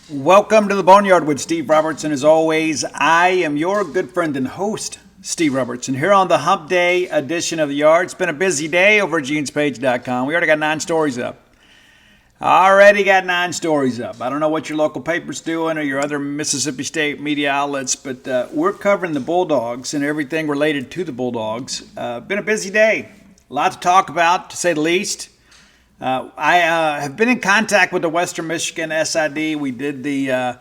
Welcome to the Boneyard with Steve Robertson. As always, I am your good friend and host, Steve Robertson, here on the Hump Day edition of the Yard. It's been a busy day over at genespage.com. We already got 9 stories up. I don't know what your local paper's doing or your other Mississippi State media outlets, but we're covering the Bulldogs and everything related to the Bulldogs. Been a busy day. A lot to talk about, to say the least. I have been in contact with the Western Michigan SID. We did the,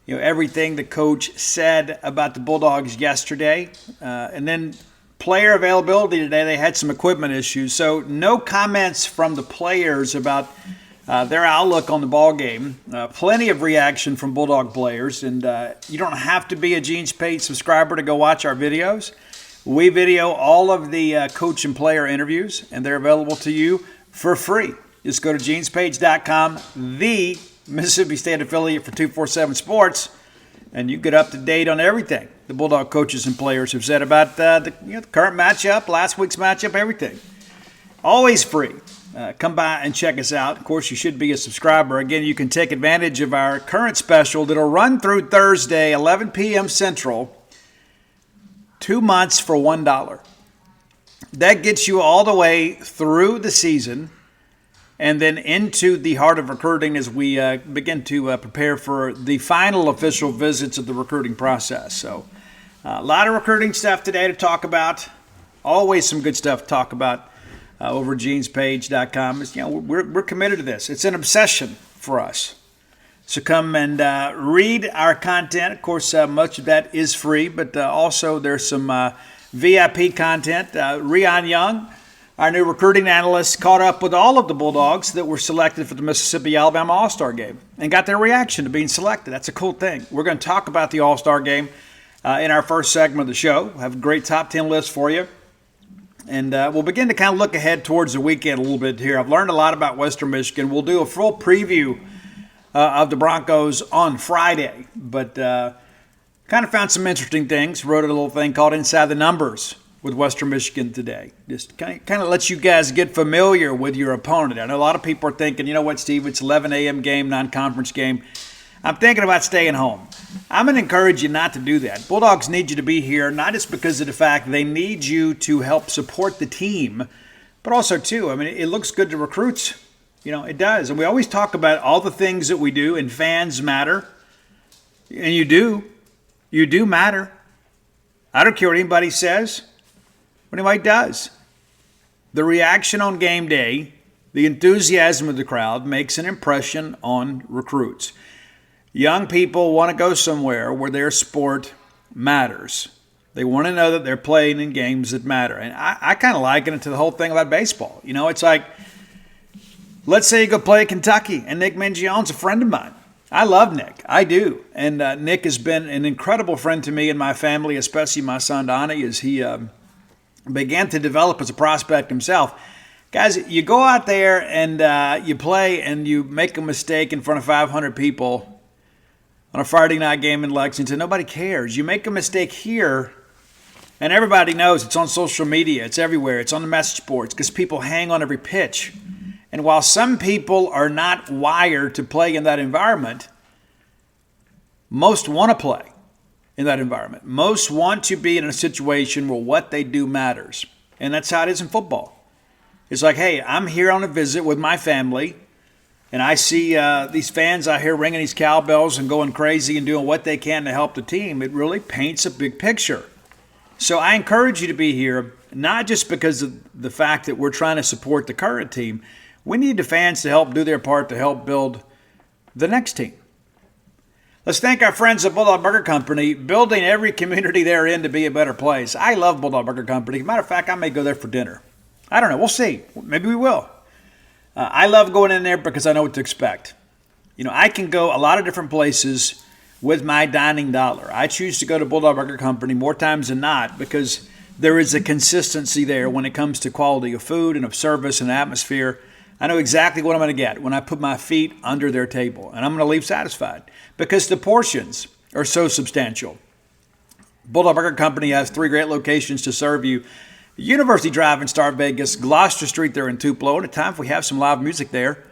everything the coach said about the Bulldogs yesterday. And then player availability today, they had some equipment issues. So no comments from the players about their outlook on the ball game. Plenty of reaction from Bulldog players. And you don't have to be a Gene's Page subscriber to go watch our videos. We video all of the coach and player interviews, and they're available to you for free. Just go to genespage.com, the Mississippi State affiliate for 247 Sports, and you get up to date on everything the Bulldog coaches and players have said about the current matchup, last week's matchup, everything. Always free. Come by and check us out. Of course, you should be a subscriber. Again, you can take advantage of our current special that'll run through Thursday, 11 p.m. Central, 2 months for $1. That gets you all the way through the season and then into the heart of recruiting as we begin to prepare for the final official visits of the recruiting process. So a lot of recruiting stuff today to talk about. Always some good stuff to talk about over at genespage.com. We're committed to this. It's an obsession for us. So come and read our content. Of course, much of that is free, but also there's some VIP content. Rion Young, our new recruiting analyst, caught up with all of the Bulldogs that were selected for the Mississippi-Alabama All-Star Game and got their reaction to being selected. That's a cool thing. We're going to talk about the All-Star Game in our first segment of the show. We'll have a great top 10 list for you. And we'll begin to kind of look ahead towards the weekend a little bit here. I've learned a lot about Western Michigan. We'll do a full preview of the Broncos on Friday, but kind of found some interesting things. Wrote a little thing called Inside the Numbers with Western Michigan today. Just kind of lets you guys get familiar with your opponent. I know a lot of people are thinking, you know what, Steve, it's 11 a.m. game, non-conference game. I'm thinking about staying home. I'm going to encourage you not to do that. Bulldogs need you to be here, not just because of the fact they need you to help support the team, but also, too, I mean, it looks good to recruits. It does. And we always talk about all the things that we do, and fans matter. And you do. You do matter. I don't care what anybody says, what anybody does. The reaction on game day, the enthusiasm of the crowd makes an impression on recruits. Young people want to go somewhere where their sport matters. They want to know that they're playing in games that matter. And I kind of liken it to the whole thing about baseball. It's like, let's say you go play at Kentucky, and Nick Mangione's a friend of mine. I love Nick. I do. And Nick has been an incredible friend to me and my family, especially my son Donnie, as he began to develop as a prospect himself. Guys, you go out there and you play and you make a mistake in front of 500 people on a Friday night game in Lexington. Nobody cares. You make a mistake here, and everybody knows. It's on social media. It's everywhere. It's on the message boards because people hang on every pitch. And while some people are not wired to play in that environment, most want to play in that environment. Most want to be in a situation where what they do matters. And that's how it is in football. It's like, hey, I'm here on a visit with my family, and I see these fans out here ringing these cowbells and going crazy and doing what they can to help the team. It really paints a big picture. So I encourage you to be here, not just because of the fact that we're trying to support the current team. We need the fans to help do their part to help build the next team. Let's thank our friends at Bulldog Burger Company, building every community they're in to be a better place. I love Bulldog Burger Company. Matter of fact, I may go there for dinner. I don't know. We'll see. Maybe we will. I love going in there because I know what to expect. I can go a lot of different places with my dining dollar. I choose to go to Bulldog Burger Company more times than not because there is a consistency there when it comes to quality of food and of service and atmosphere. I know exactly what I'm going to get when I put my feet under their table, and I'm going to leave satisfied because the portions are so substantial. Bulldog Burger Company has 3 great locations to serve you. University Drive in Star Vegas, Gloucester Street there in Tupelo. At a time, if we have some live music there.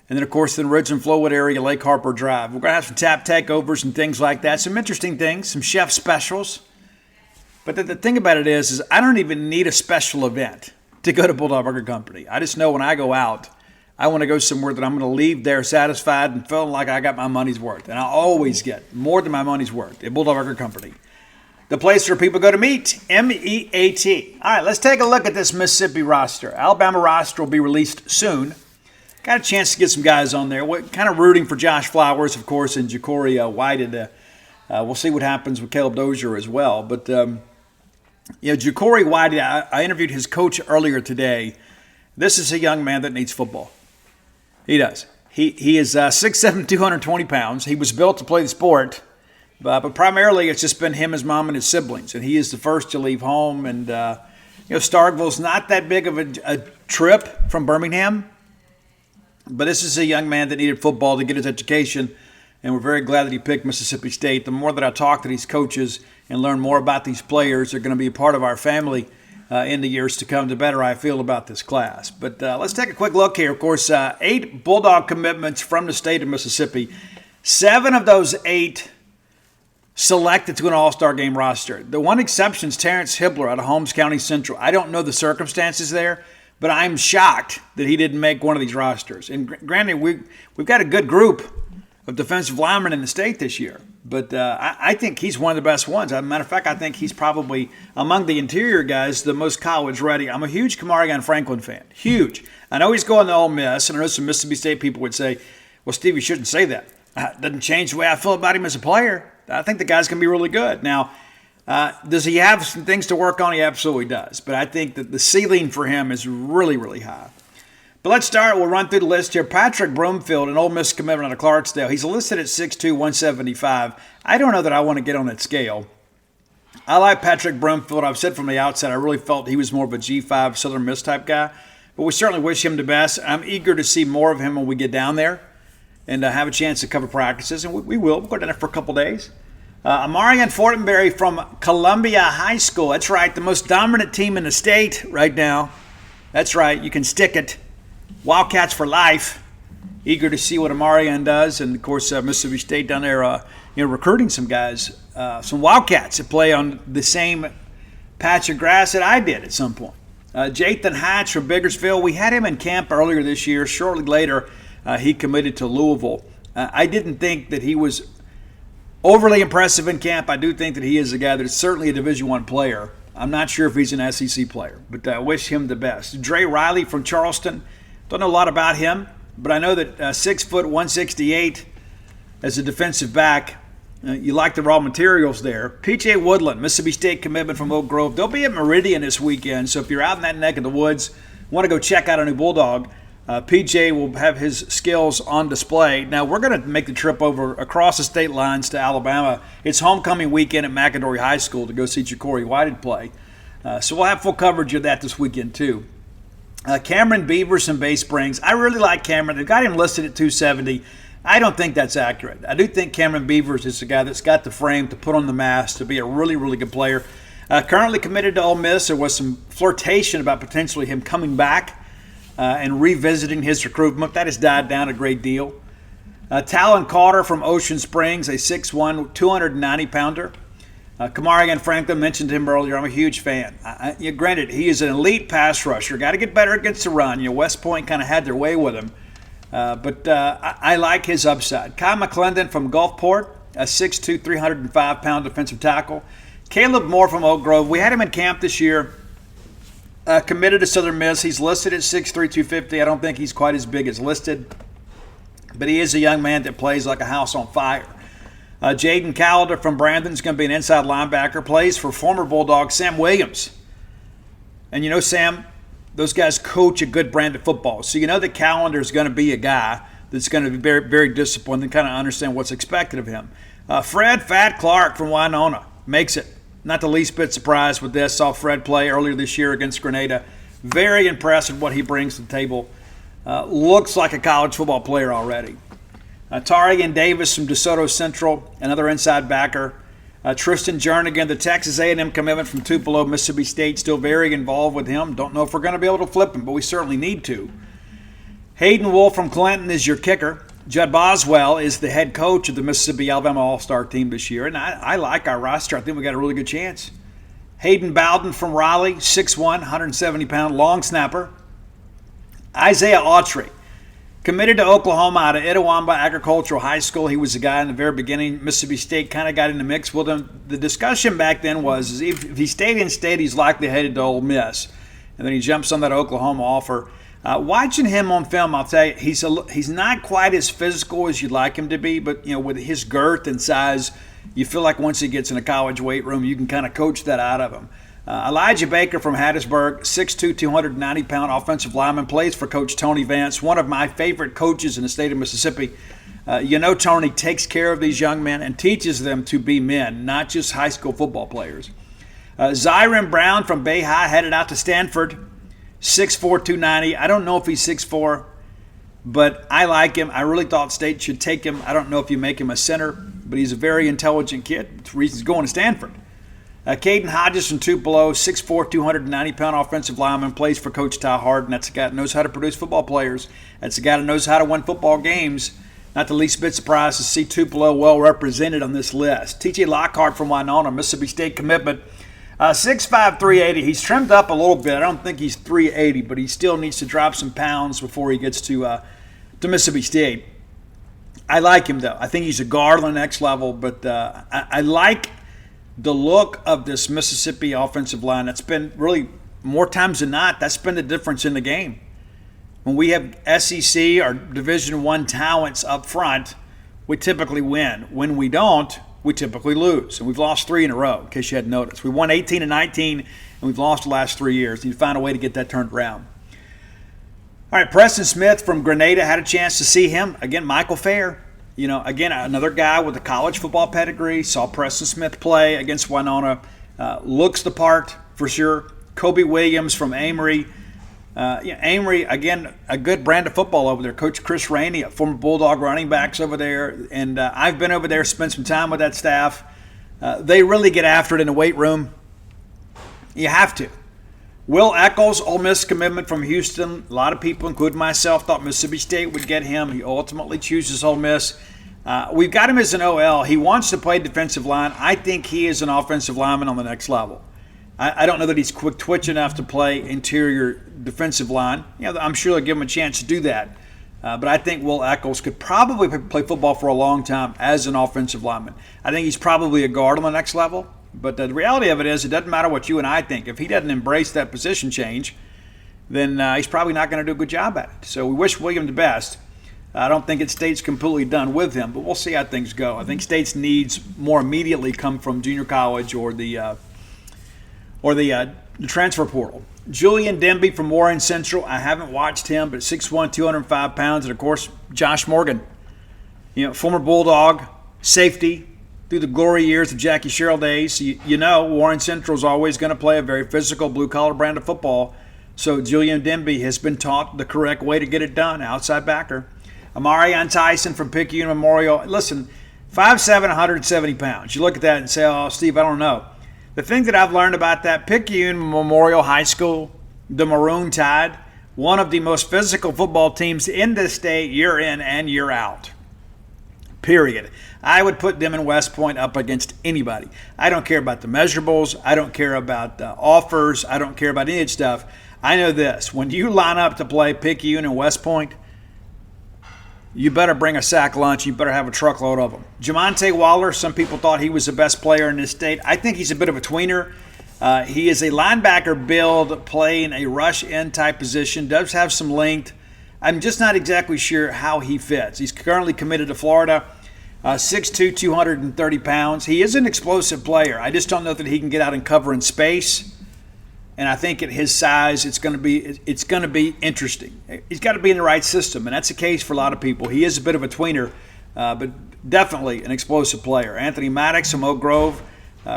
And then, of course, in the Ridge and Flowwood area, Lake Harper Drive. We're going to have some tap takeovers and things like that. Some interesting things, some chef specials. But the thing about it is I don't even need a special event to go to Bulldog Burger Company. I just know when I go out, I want to go somewhere that I'm going to leave there satisfied and feeling like I got my money's worth. And I always get more than my money's worth at Bulldog Burger Company. The place where people go to meet, M-E-A-T. All right, let's take a look at this Mississippi roster. Alabama roster will be released soon. Got a chance to get some guys on there. We're kind of rooting for Josh Flowers, of course, and Ja'Cory Whited. We'll see what happens with Caleb Dozier as well. But, Ja'Cory Whited, I interviewed his coach earlier today. This is a young man that needs football. He does. He is 6'7", 220 pounds. He was built to play the sport. But primarily it's just been him, his mom, and his siblings. And he is the first to leave home. And, Starkville's not that big of a trip from Birmingham. But this is a young man that needed football to get his education, and we're very glad that he picked Mississippi State. The more that I talk to these coaches and learn more about these players, they're going to be a part of our family in the years to come, the better I feel about this class. But let's take a quick look here. Of course, 8 Bulldog commitments from the state of Mississippi. 7 of those 8 selected to an all-star game roster. The one exception is Terrence Hibbler out of Holmes County Central. I don't know the circumstances there, but I'm shocked that he didn't make one of these rosters. And granted, we've got a good group of defensive linemen in the state this year. But I think he's one of the best ones. As a matter of fact, I think he's probably, among the interior guys, the most college-ready. I'm a huge Kamarion Franklin fan. Huge. I know he's going to Ole Miss, and I know some Mississippi State people would say, well, Steve, you shouldn't say that. It doesn't change the way I feel about him as a player. I think the guy's going to be really good. Now, does he have some things to work on? He absolutely does. But I think that the ceiling for him is really, really high. But let's start. We'll run through the list here. Patrick Broomfield, an Ole Miss commitment out of Clarksdale. He's listed at 6'2", 175. I don't know that I want to get on that scale. I like Patrick Broomfield. I've said from the outset I really felt he was more of a G5 Southern Miss type guy. But we certainly wish him the best. I'm eager to see more of him when we get down there and have a chance to cover practices. And we will. We'll go down there for a couple days. Amarian Fortenberry from Columbia High School. That's right, the most dominant team in the state right now. That's right, you can stick it. Wildcats for life. Eager to see what Amarian does. And, of course, Mississippi State down there recruiting some guys, some Wildcats that play on the same patch of grass that I did at some point. Jathan Hatch from Biggersville. We had him in camp earlier this year. Shortly later, he committed to Louisville. I didn't think that he was overly impressive in camp. I do think that he is a guy that's certainly a Division I player. I'm not sure if he's an SEC player, but I wish him the best. Dre Riley from Charleston. Don't know a lot about him, but I know that 6 foot 168 as a defensive back. You like the raw materials there. P.J. Woodland, Mississippi State commitment from Oak Grove. They'll be at Meridian this weekend, so if you're out in that neck of the woods, want to go check out a new Bulldog, PJ will have his skills on display. Now, we're going to make the trip over across the state lines to Alabama. It's homecoming weekend at McAdory High School to go see Ja'Cory Whited play. So we'll have full coverage of that this weekend, too. Cameron Beavers from Bay Springs. I really like Cameron. They've got him listed at 270. I don't think that's accurate. I do think Cameron Beavers is a guy that's got the frame to put on the mask, to be a really, really good player. Currently committed to Ole Miss. There was some flirtation about potentially him coming back and revisiting his recruitment. That has died down a great deal. Talon Carter from Ocean Springs, a 6'1", 290-pounder. Kamarion Franklin, mentioned him earlier. I'm a huge fan. Granted, he is an elite pass rusher. Got to get better against the run. West Point kind of had their way with him. But I like his upside. Kyle McClendon from Gulfport, a 6'2", 305-pound defensive tackle. Caleb Moore from Oak Grove. We had him in camp this year. Committed to Southern Miss. He's listed at 6'3", 250. I don't think he's quite as big as listed. But he is a young man that plays like a house on fire. Jaden Calder from Brandon is going to be an inside linebacker. Plays for former Bulldog Sam Williams. And Sam, those guys coach a good brand of football. So that Calendar is going to be a guy that's going to be very, very disciplined and kind of understand what's expected of him. Fred Fat Clark from Winona makes it. Not the least bit surprised with this. Saw Fred play earlier this year against Grenada. Very impressed with what he brings to the table. Looks like a college football player already. Tarian Davis from DeSoto Central, another inside backer. Tristan Jernigan, the Texas A&M commitment from Tupelo, Mississippi State, still very involved with him. Don't know if we're going to be able to flip him, but we certainly need to. Hayden Wolf from Clinton is your kicker. Judd Boswell is the head coach of the Mississippi-Alabama All-Star team this year, and I like our roster. I think we got a really good chance. Hayden Bowden from Raleigh, 6'1", 170-pound long snapper. Isaiah Autry, committed to Oklahoma out of Itawamba Agricultural High School. He was the guy in the very beginning. Mississippi State kind of got in the mix with him. The discussion back then was if he stayed in state, he's likely headed to Ole Miss. And then he jumps on that Oklahoma offer. Watching him on film, I'll tell you, he's not quite as physical as you'd like him to be, but with his girth and size, you feel like once he gets in a college weight room, you can kind of coach that out of him. Elijah Baker from Hattiesburg, 6'2", 290-pound offensive lineman, plays for Coach Tony Vance, one of my favorite coaches in the state of Mississippi. Tony takes care of these young men and teaches them to be men, not just high school football players. Zyron Brown from Bay High headed out to Stanford, 6'4", 290. I don't know if he's 6'4", but I like him. I really thought State should take him. I don't know if you make him a center, but he's a very intelligent kid. That's the reason he's going to Stanford. Caden Hodges from Tupelo, 6'4", 290-pound offensive lineman, plays for Coach Ty Harden. That's a guy that knows how to produce football players. That's a guy that knows how to win football games. Not the least bit surprised to see Tupelo well represented on this list. TJ Lockhart from Winona, Mississippi State commitment. 6'5", 380. He's trimmed up a little bit. I don't think he's 380, but he still needs to drop some pounds before he gets to Mississippi State. I like him, though. I think he's a guard on the next level, but I like the look of this Mississippi offensive line. That's been really, more times than not, that's been the difference in the game. When we have SEC or Division I talents up front, we typically win. When we don't, we typically lose. And we've lost 3 in a row, in case you hadn't noticed. We won 18 and 19, and we've lost the last 3 years. You find a way to get that turned around. All right, Preston Smith from Grenada, had a chance to see him. Again, Michael Fair. Again, another guy with a college football pedigree. Saw Preston Smith play against Winona. Looks the part for sure. Kobe Williams from Amory. Amory, again, a good brand of football over there. Coach Chris Rainey, a former Bulldog running backs over there. And I've been over there, spent some time with that staff. They really get after it in the weight room. You have to. Will Eccles, Ole Miss commitment from Houston. A lot of people, including myself, thought Mississippi State would get him. He ultimately chooses Ole Miss. We've got him as an OL. He wants to play defensive line. I think he is an offensive lineman on the next level. I don't know that he's quick twitch enough to play interior defensive line. I'm sure they'll give him a chance to do that. But I think Will Eccles could probably play football for a long time as an offensive lineman. I think he's probably a guard on the next level. But the reality of it is, it doesn't matter what you and I think. If he doesn't embrace that position change, then he's probably not going to do a good job at it. So we wish William the best. I don't think State's completely done with him, but we'll see how things go. I think State's needs more immediately come from junior college or the transfer portal. Julian Demby from Warren Central. I haven't watched him, but 6'1", 205 pounds. And, of course, Josh Morgan, former Bulldog, safety, through the glory years of Jackie Sherrill days. Warren Central is always going to play a very physical, blue-collar brand of football. So Julian Demby has been taught the correct way to get it done, outside backer. Amarion Tyson from Picayune Memorial. Listen, 5'7", 170 pounds. You look at that and say, oh, Steve, I don't know. The thing that I've learned about that, Picayune Memorial High School, the Maroon Tide, one of the most physical football teams in the state year in and year out. Period. I would put them in West Point up against anybody. I don't care about the measurables. I don't care about offers. I don't care about any of that stuff. I know this. When you line up to play Picayune and West Point, you better bring a sack lunch. You better have a truckload of them. Jamonte Waller, some people thought he was the best player in this state. I think he's a bit of a tweener. He is a linebacker build, playing a rush-in type position, does have some length. I'm just not exactly sure how he fits. He's currently committed to Florida, 6'2", 230 pounds. He is an explosive player. I just don't know that he can get out and cover in space. And I think at his size, it's going to be interesting. He's got to be in the right system, and that's the case for a lot of people. He is a bit of a tweener, but definitely an explosive player. Anthony Maddox from Oak Grove,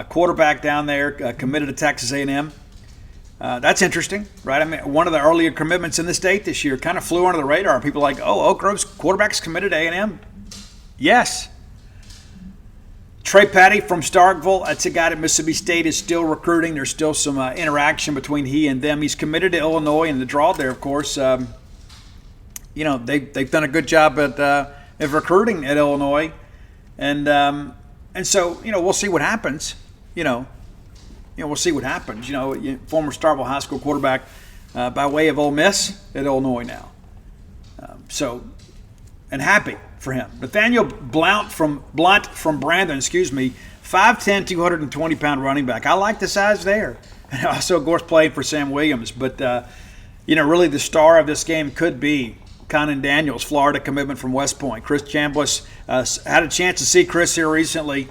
quarterback down there, committed to Texas A&M. That's interesting, right? I mean, one of the earlier commitments in the state this year kind of flew under the radar. People are like, oh, Oak Grove's quarterback's committed to A&M? Yes. Trey Petty from Starkville, that's a guy that Mississippi State is still recruiting. There's still some interaction between he and them. He's committed to Illinois, and the draw there, of course, they've done a good job at of recruiting at Illinois, and so we'll see what happens. We'll see what happens. Former Starkville High School quarterback by way of Ole Miss at Illinois now. And happy for him. Nathaniel Blount from Brandon, 5'10", 220-pound running back. I like the size there. And also, of course, played for Sam Williams. But, really the star of this game could be Conan Daniels, Florida commitment from West Point. Chris Chambliss, had a chance to see Chris here recently.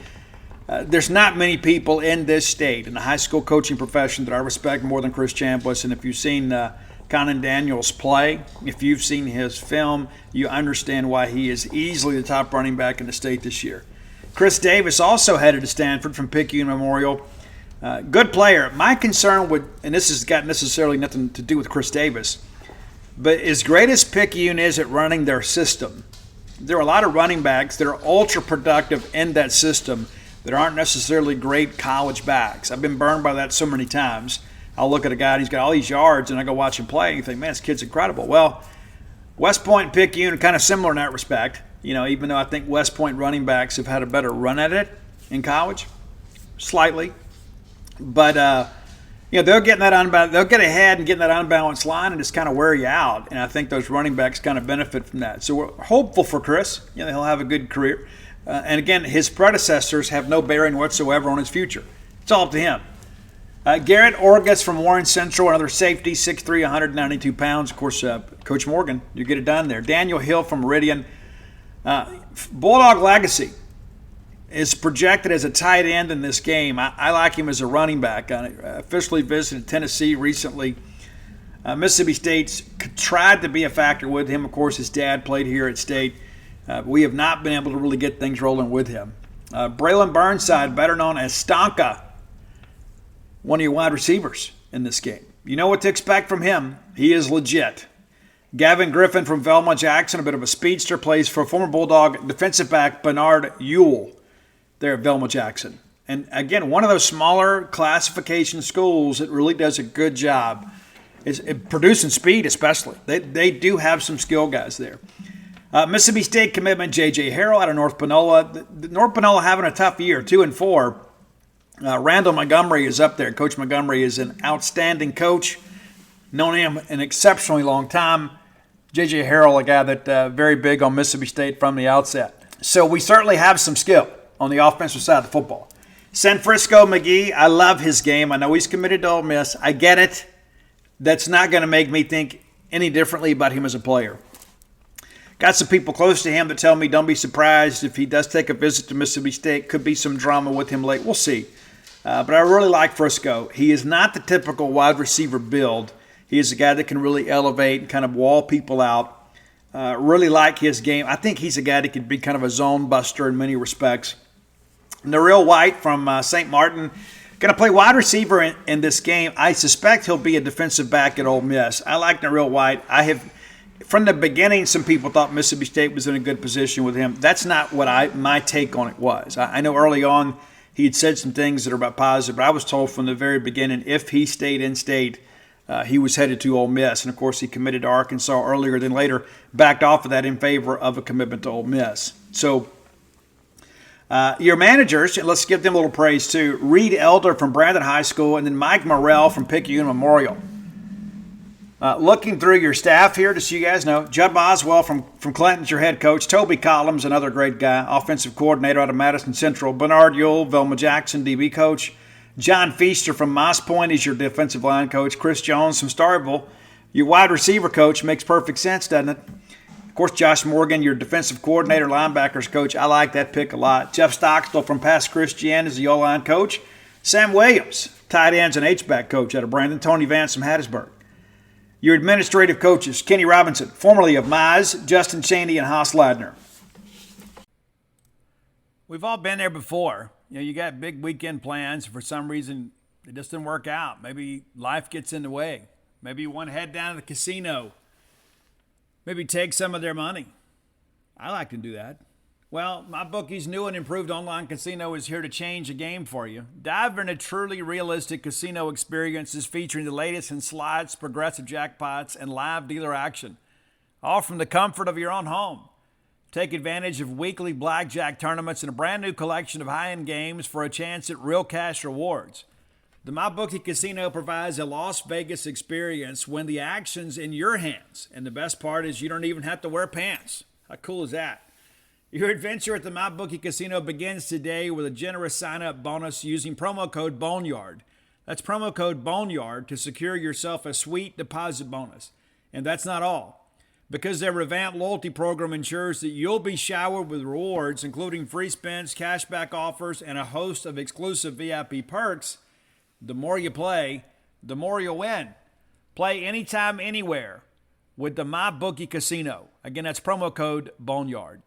There's not many people in this state, in the high school coaching profession, that I respect more than Chris Chambliss. And if you've seen Conan Daniels play, if you've seen his film, you understand why he is easily the top running back in the state this year. Chris Davis also headed to Stanford from Picayune Memorial. Good player. My concern and this has got necessarily nothing to do with Chris Davis, but as great as Picayune is at running their system, there are a lot of running backs that are ultra productive in that system that aren't necessarily great college backs. I've been burned by that so many times. I'll look at a guy and he's got all these yards, and I go watch him play and you think, man, this kid's incredible. Well, West Point and Picayune are kind of similar in that respect. Even though I think West Point running backs have had a better run at it in college, slightly. But they'll get ahead and get in that unbalanced line and just kind of wear you out. And I think those running backs kind of benefit from that. So we're hopeful for Chris. He'll have a good career. And again, his predecessors have no bearing whatsoever on his future. It's all up to him. Garrett Orgus from Warren Central, another safety, 6'3", 192 pounds. Of course, Coach Morgan, you get it done there. Daniel Hill from Meridian. Bulldog Legacy is projected as a tight end in this game. I like him as a running back. I officially visited Tennessee recently. Mississippi State's tried to be a factor with him. Of course, his dad played here at State. We have not been able to really get things rolling with him. Braylon Burnside, better known as Stonka, one of your wide receivers in this game. You know what to expect from him. He is legit. Gavin Griffin from Velma Jackson, a bit of a speedster, plays for former Bulldog defensive back Bernard Ewell there at Velma Jackson. And again, one of those smaller classification schools that really does a good job is producing speed especially. They do have some skill guys there. Mississippi State commitment J.J. Harrell out of North Panola. North Panola having a tough year, 2-4. Randall Montgomery is up there. Coach Montgomery is an outstanding coach. Known him an exceptionally long time. J.J. Harrell, a guy that very big on Mississippi State from the outset. So we certainly have some skill on the offensive side of the football. San Frisco McGee, I love his game. I know he's committed to Ole Miss. I get it. That's not going to make me think any differently about him as a player. Got some people close to him that tell me don't be surprised if he does take a visit to Mississippi State. Could be some drama with him late. We'll see. But I really like Frisco. He is not the typical wide receiver build. He is a guy that can really elevate and kind of wall people out. Really like his game. I think he's a guy that could be kind of a zone buster in many respects. Nareel White from St. Martin, going to play wide receiver in this game. I suspect he'll be a defensive back at Ole Miss. I like Nareel White. From the beginning, some people thought Mississippi State was in a good position with him. That's not what my take on it was. I know early on he had said some things that are about positive, but I was told from the very beginning if he stayed in state, he was headed to Ole Miss. And, of course, he committed to Arkansas earlier than later, backed off of that in favor of a commitment to Ole Miss. So your managers, let's give them a little praise too. Reed Elder from Brandon High School and then Mike Morrell from Picayune Memorial. Looking through your staff here, just so you guys know, Judd Boswell from Clinton's your head coach. Toby Collins, another great guy, offensive coordinator out of Madison Central. Bernard Ewell, Velma Jackson, DB coach. John Feaster from Moss Point is your defensive line coach. Chris Jones from Starkville, your wide receiver coach. Makes perfect sense, doesn't it? Of course, Josh Morgan, your defensive coordinator, linebackers coach. I like that pick a lot. Jeff Stockstill from Pass Christian is the O-line coach. Sam Williams, tight ends and H-back coach out of Brandon. Tony Vance from Hattiesburg. Your administrative coaches, Kenny Robinson, formerly of Mize, Justin Cheney, and Haas Ladner. We've all been there before. You got big weekend plans. For some reason, it just didn't work out. Maybe life gets in the way. Maybe you want to head down to the casino. Maybe take some of their money. I like to do that. Well, MyBookie's new and improved online casino is here to change the game for you. Dive into truly realistic casino experiences featuring the latest in slots, progressive jackpots, and live dealer action. all from the comfort of your own home. Take advantage of weekly blackjack tournaments and a brand new collection of high-end games for a chance at real cash rewards. The MyBookie Casino provides a Las Vegas experience when the action's in your hands. And the best part is you don't even have to wear pants. How cool is that? Your adventure at the MyBookie Casino begins today with a generous sign-up bonus using promo code Boneyard. That's promo code Boneyard to secure yourself a sweet deposit bonus. And that's not all. Because their revamped loyalty program ensures that you'll be showered with rewards, including free spins, cashback offers, and a host of exclusive VIP perks, the more you play, the more you'll win. Play anytime, anywhere with the MyBookie Casino. Again, that's promo code Boneyard.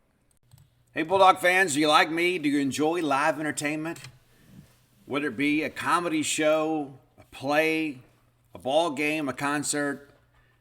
Hey, Bulldog fans, do you like me? Do you enjoy live entertainment? Whether it be a comedy show, a play, a ball game, a concert,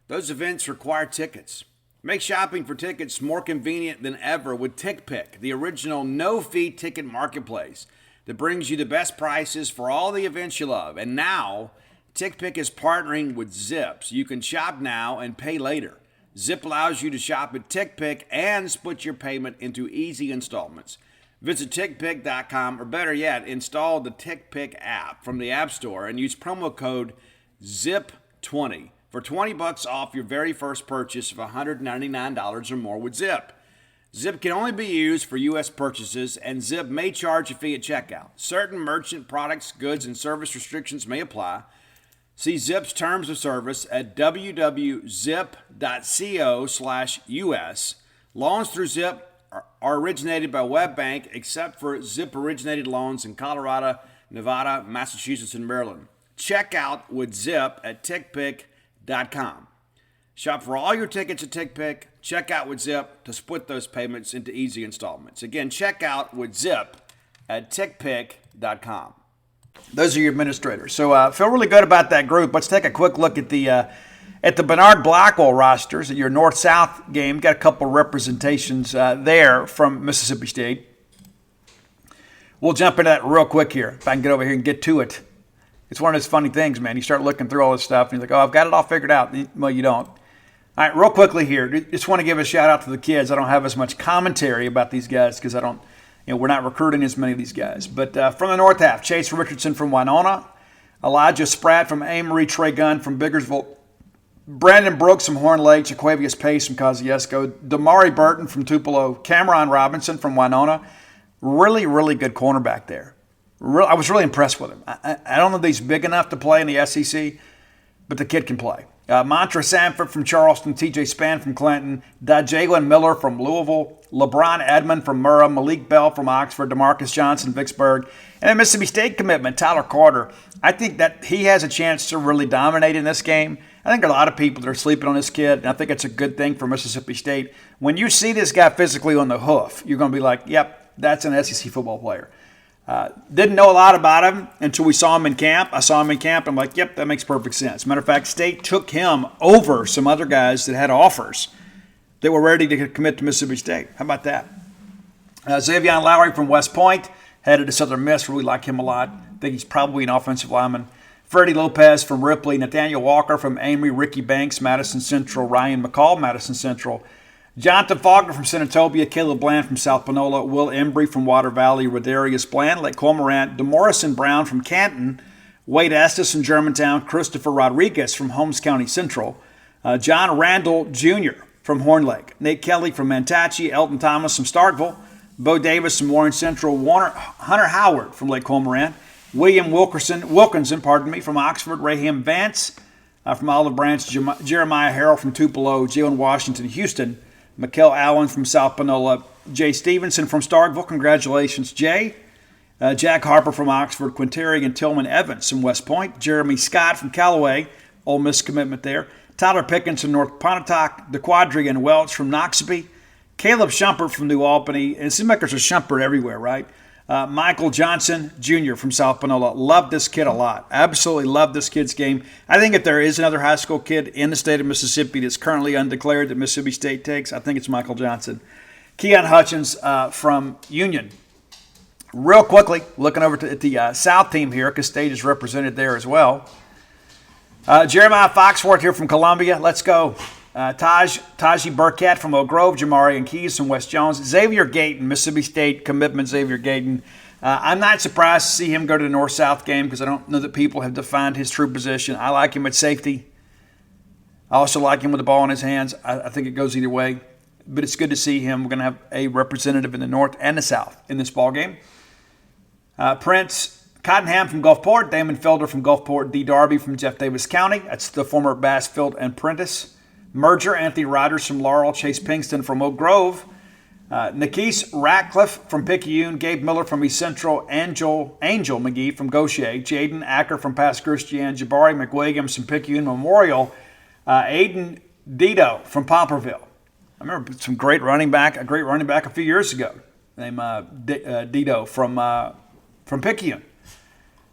those events require tickets. Make shopping for tickets more convenient than ever with TickPick, the original no-fee ticket marketplace that brings you the best prices for all the events you love. And now, TickPick is partnering with Zip, so you can shop now and pay later. Zip allows you to shop at TickPick and split your payment into easy installments. Visit TickPick.com, or better yet, install the TickPick app from the App Store and use promo code ZIP20 for $20 off your very first purchase of $199 or more with Zip. Zip can only be used for U.S. purchases, and Zip may charge a fee at checkout. Certain merchant products, goods, and service restrictions may apply. See Zip's terms of service at www.zip.co/US. Loans through Zip are originated by WebBank, except for Zip-originated loans in Colorado, Nevada, Massachusetts, and Maryland. Check out with Zip at TickPick.com. Shop for all your tickets at TickPick. Check out with Zip to split those payments into easy installments. Again, check out with Zip at TickPick.com. Those are your administrators. So feel really good about that group. Let's take a quick look at the Bernard Blackwell rosters at your North-South game. Got a couple representations there from Mississippi State. We'll jump into that real quick here, if I can get over here and get to it. It's one of those funny things, man. You start looking through all this stuff, and you're like, oh, I've got it all figured out. Well, you don't. All right, real quickly here, just want to give a shout-out to the kids. I don't have as much commentary about these guys because we're not recruiting as many of these guys. But from the North half, Chase Richardson from Winona, Elijah Spratt from Amory, Trey Gunn from Biggersville, Brandon Brooks from Horn Lake, Jaquavius Pace from Kosciuszko, Damari Burton from Tupelo, Cameron Robinson from Winona. Really, really good cornerback there. I was really impressed with him. I don't know if he's big enough to play in the SEC, but the kid can play. Montre Sanford from Charleston, TJ Spann from Clinton, Jalen Miller from Louisville, LeBron Edmond from Murrah, Malik Bell from Oxford, DeMarcus Johnson, Vicksburg, and then Mississippi State commitment, Tyler Carter. I think that he has a chance to really dominate in this game. I think there are a lot of people that are sleeping on this kid, and I think it's a good thing for Mississippi State. When you see this guy physically on the hoof, you're going to be like, yep, that's an SEC football player. Didn't know a lot about him until we saw him in camp. I saw him in camp. I'm like, yep, that makes perfect sense. Matter of fact, State took him over some other guys that had offers that were ready to commit to Mississippi State. How about that? Xavion Lowry from West Point, headed to Southern Miss. Really like him a lot. Think he's probably an offensive lineman. Freddie Lopez from Ripley, Nathaniel Walker from Amory, Ricky Banks, Madison Central, Ryan McCall, Madison Central, Jonathan Faulkner from Senatobia, Caleb Bland from South Panola, Will Embry from Water Valley, Rodarius Bland, Lake Cormorant, DeMorrison Brown from Canton, Wade Estes from Germantown, Christopher Rodriguez from Holmes County Central, John Randall Jr. from Horn Lake, Nate Kelly from Mantachie, Elton Thomas from Starkville, Bo Davis from Warren Central, Hunter Howard from Lake Cormorant, William Wilkinson from Oxford, Raham Vance from Olive Branch, Jeremiah Harrell from Tupelo, Jalen Washington, Houston, Mikkel Allen from South Panola, Jay Stevenson from Starkville. Congratulations, Jay. Jack Harper from Oxford, Quintarian Tillman Evans from West Point, Jeremy Scott from Callaway, Ole Miss commitment there, Tyler Pickens from North Pontotoc, DeQuadrian Welch from Noxubee, Caleb Shumpert from New Albany, and it seems like there's a Shumpert everywhere, right? Michael Johnson Jr. from South Panola. Love this kid a lot. Absolutely love this kid's game. I think if there is another high school kid in the state of Mississippi that's currently undeclared that Mississippi State takes, I think it's Michael Johnson. Keon Hutchins from Union. Real quickly, looking over at the South team here, because State is represented there as well. Jeremiah Foxworth here from Columbia. Let's go. Taji Burkett from Oak Grove, Jamari and Keys from West Jones, Xavier Gayton, Mississippi State commitment Xavier Gayton. I'm not surprised to see him go to the North-South game because I don't know that people have defined his true position. I like him at safety. I also like him with the ball in his hands. I think it goes either way. But it's good to see him. We're going to have a representative in the North and the South in this ball game. Prince Cottenham from Gulfport, Damon Felder from Gulfport, D. Darby from Jeff Davis County. That's the former Bassfield and Prentice merger. Anthony Riders from Laurel, Chase Pinkston from Oak Grove. Nikese Ratcliffe from Picayune, Gabe Miller from East Central, Angel McGee from Gaucher, Jaden Acker from Pass Christian, Jabari McWilliams from Picayune Memorial, Aiden Dito from Poplarville. I remember a great running back a few years ago named Dito from Picayune.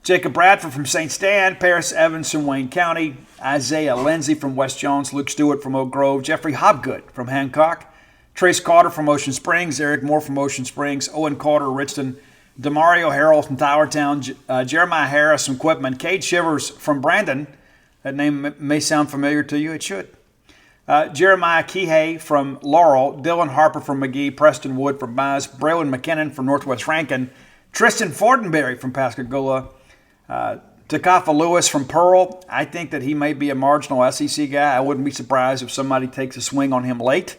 Jacob Bradford from St. Stan, Paris Evans from Wayne County, Isaiah Lindsay from West Jones, Luke Stewart from Oak Grove, Jeffrey Hobgood from Hancock, Trace Carter from Ocean Springs, Eric Moore from Ocean Springs, Owen Carter, Richton, Demario Harrell from Tylertown, Jeremiah Harris from Quitman, Cade Shivers from Brandon. That name may sound familiar to you. It should. Jeremiah Kihei from Laurel, Dylan Harper from McGee, Preston Wood from Mize, Braylon McKinnon from Northwest Rankin, Tristan Fortenberry from Pascagoula, Takafa Lewis from Pearl. I think that he may be a marginal SEC guy. I wouldn't be surprised if somebody takes a swing on him late.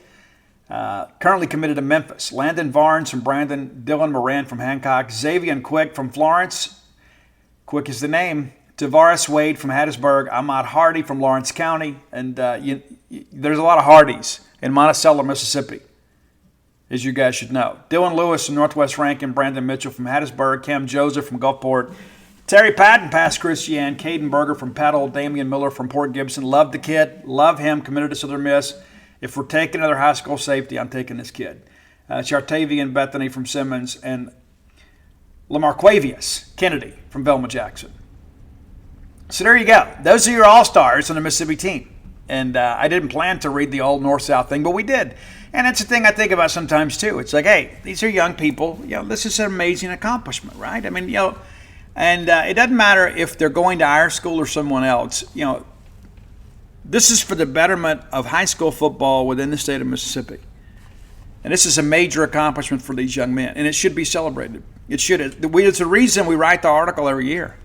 Currently committed to Memphis. Landon Varnes from Brandon, Dylan Moran from Hancock, Xavier Quick from Florence. Quick is the name. Tavares Wade from Hattiesburg, Ahmad Hardy from Lawrence County, and there's a lot of Hardys in Monticello, Mississippi, as you guys should know. Dylan Lewis from Northwest Rankin, Brandon Mitchell from Hattiesburg, Cam Joseph from Gulfport, Terry Patton, Pass Christian, Caden Berger from Petal, Damian Miller from Port Gibson. Love the kid, love him, committed to Southern Miss. If we're taking another high school safety, I'm taking this kid. Chartavian Bethany from Simmons, and Lamarquavius Kennedy from Velma Jackson. So there you go. Those are your all-stars on the Mississippi team. And I didn't plan to read the old North-South thing, but we did. And that's the thing I think about sometimes, too. It's like, hey, these are young people. This is an amazing accomplishment, right? I mean, and it doesn't matter if they're going to our school or someone else. This is for the betterment of high school football within the state of Mississippi. And this is a major accomplishment for these young men, and it should be celebrated. It should. It's the reason we write the article every year.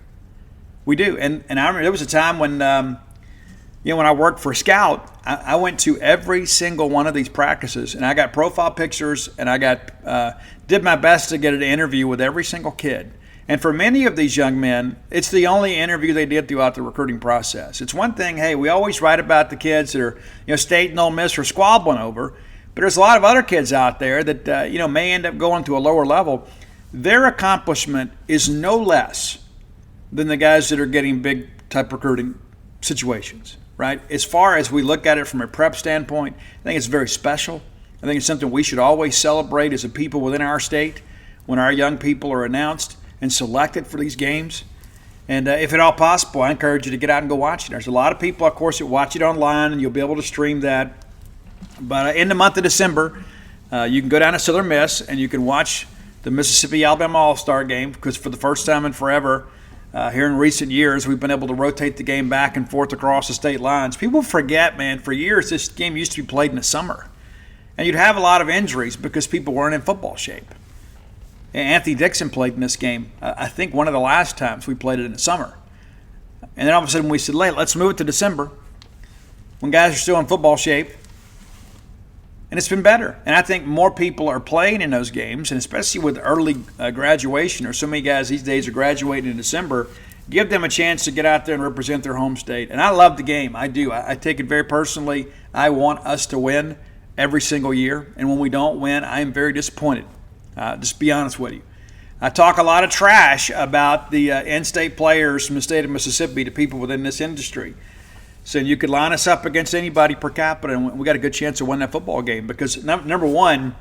We do. And I remember there was a time when, when I worked for Scout, I went to every single one of these practices, and I got profile pictures, and I did my best to get an interview with every single kid. And for many of these young men, it's the only interview they did throughout the recruiting process. It's one thing, hey, we always write about the kids that are, State and Ole Miss are squabbling over, but there's a lot of other kids out there that, may end up going to a lower level. Their accomplishment is no less than the guys that are getting big type recruiting situations, right? As far as we look at it from a prep standpoint, I think it's very special. I think it's something we should always celebrate as a people within our state when our young people are announced and selected for these games. And if at all possible, I encourage you to get out and go watch it. There's a lot of people, of course, that watch it online, and you'll be able to stream that. But in the month of December, you can go down to Southern Miss, and you can watch the Mississippi-Alabama All-Star game, because for the first time in forever, here in recent years, we've been able to rotate the game back and forth across the state lines. People forget, man, for years this game used to be played in the summer. And you'd have a lot of injuries because people weren't in football shape. Anthony Dixon played in this game, I think one of the last times we played it in the summer. And then all of a sudden we said, let's move it to December when guys are still in football shape. And it's been better. And I think more people are playing in those games, and especially with early graduation, or so many guys these days are graduating in December, give them a chance to get out there and represent their home state. And I love the game. I do. I take it very personally. I want us to win every single year. And when we don't win, I am very disappointed. Just be honest with you. I talk a lot of trash about the in-state players from the state of Mississippi to people within this industry. So you could line us up against anybody per capita, and we got a good chance of winning that football game because, number one,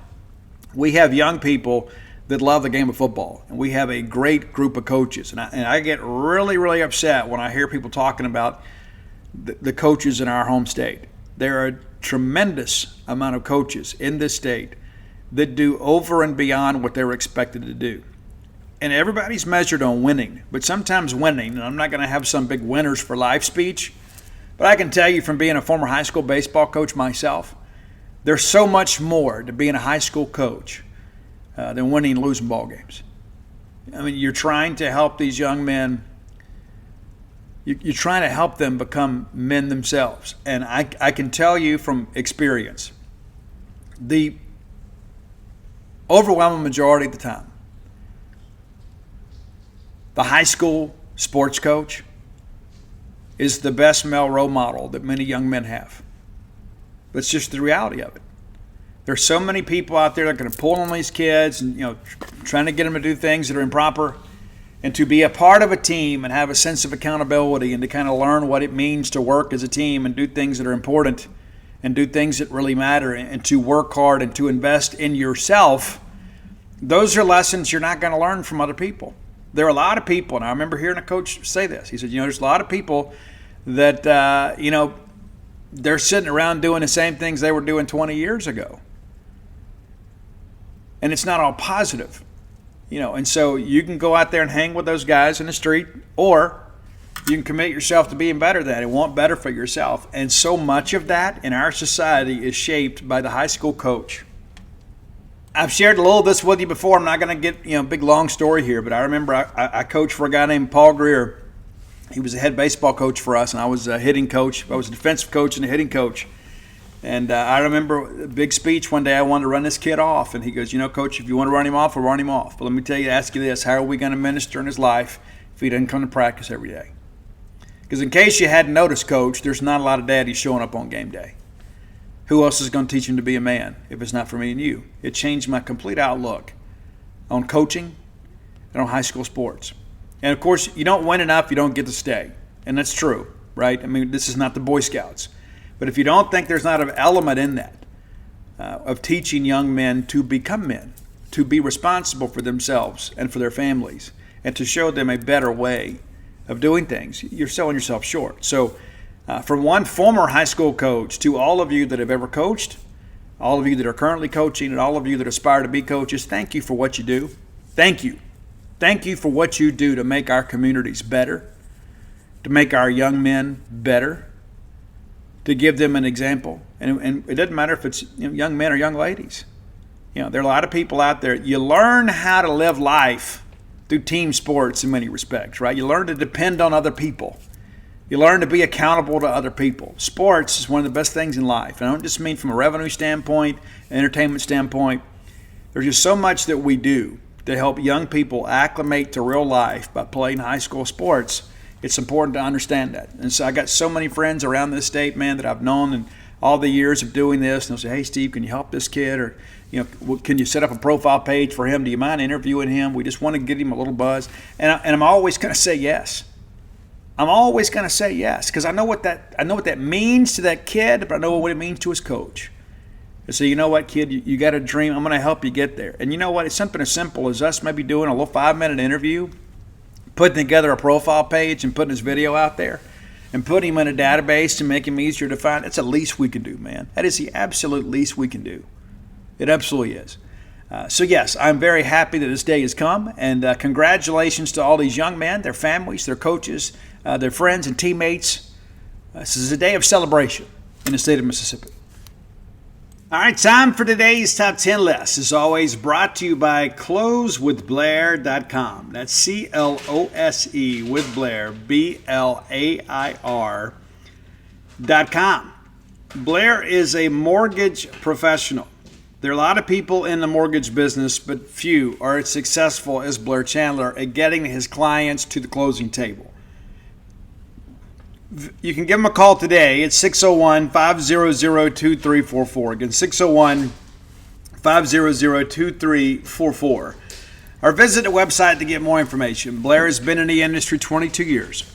we have young people that love the game of football, and we have a great group of coaches. And I get really, really upset when I hear people talking about the coaches in our home state. There are a tremendous amount of coaches in this state that do over and beyond what they're expected to do. And everybody's measured on winning, but sometimes winning, and I'm not going to have some big winners for life speech, But I can tell you from being a former high school baseball coach myself, there's so much more to being a high school coach than winning and losing ball games. I mean, you're trying to help these young men. You're trying to help them become men themselves. And I can tell you from experience, the overwhelming majority of the time, the high school sports coach is the best male role model that many young men have. That's just the reality of it. There's so many people out there that are going to pull on these kids and, trying to get them to do things that are improper, and to be a part of a team and have a sense of accountability and to kind of learn what it means to work as a team and do things that are important and do things that really matter and to work hard and to invest in yourself. Those are lessons you're not going to learn from other people. There are a lot of people, and I remember hearing a coach say this. He said, there's a lot of people that, they're sitting around doing the same things they were doing 20 years ago. And it's not all positive. And so you can go out there and hang with those guys in the street, or you can commit yourself to being better than that and want better for yourself. And so much of that in our society is shaped by the high school coach. I've shared a little of this with you before. I'm not going to get, big long story here, but I remember I coached for a guy named Paul Greer. He was a head baseball coach for us, and I was a hitting coach. I was a defensive coach and a hitting coach. And I remember a big speech one day. I wanted to run this kid off. And he goes, Coach, if you want to run him off, we'll run him off. But let me ask you this. How are we going to minister in his life if he doesn't come to practice every day? Because in case you hadn't noticed, Coach, there's not a lot of daddies showing up on game day. Who else is going to teach him to be a man if it's not for me and you? It changed my complete outlook on coaching and on high school sports. And, of course, you don't win enough, you don't get to stay. And that's true, right? I mean, this is not the Boy Scouts. But if you don't think there's not an element in that of teaching young men to become men, to be responsible for themselves and for their families, and to show them a better way of doing things, you're selling yourself short. So from one former high school coach to all of you that have ever coached, all of you that are currently coaching, and all of you that aspire to be coaches, thank you for what you do. Thank you. Thank you for what you do to make our communities better, to make our young men better, to give them an example. And it doesn't matter if it's young men or young ladies. There are a lot of people out there. You learn how to live life through team sports in many respects, right? You learn to depend on other people. You learn to be accountable to other people. Sports is one of the best things in life. And I don't just mean from a revenue standpoint, entertainment standpoint. There's just so much that we do to help young people acclimate to real life by playing high school sports. It's important to understand that. And so I got so many friends around this state, man, that I've known in all the years of doing this. And they'll say, hey, Steve, can you help this kid? Or, can you set up a profile page for him? Do you mind interviewing him? We just want to get him a little buzz. And I'm always going to say yes. I'm always going to say yes because I know what that means to that kid, but I know what it means to his coach. And so, you know what, kid, you got a dream. I'm going to help you get there. And you know what? It's something as simple as us maybe doing a little 5-minute interview, putting together a profile page and putting his video out there and putting him in a database to make him easier to find. That's the least we can do, man. That is the absolute least we can do. It absolutely is. So, yes, I'm very happy that this day has come. And congratulations to all these young men, their families, their coaches, their friends and teammates. This is a day of celebration in the state of Mississippi. All right, time for today's Top 10 list. As always, brought to you by closewithblair.com. That's C-L-O-S-E with Blair, B-L-A-I-R.com. Blair is a mortgage professional. There are a lot of people in the mortgage business, but few are as successful as Blair Chandler at getting his clients to the closing table. You can give him a call today. It's 601-500-2344. Again, 601-500-2344. Or visit the website to get more information. Blair has been in the industry 22 years.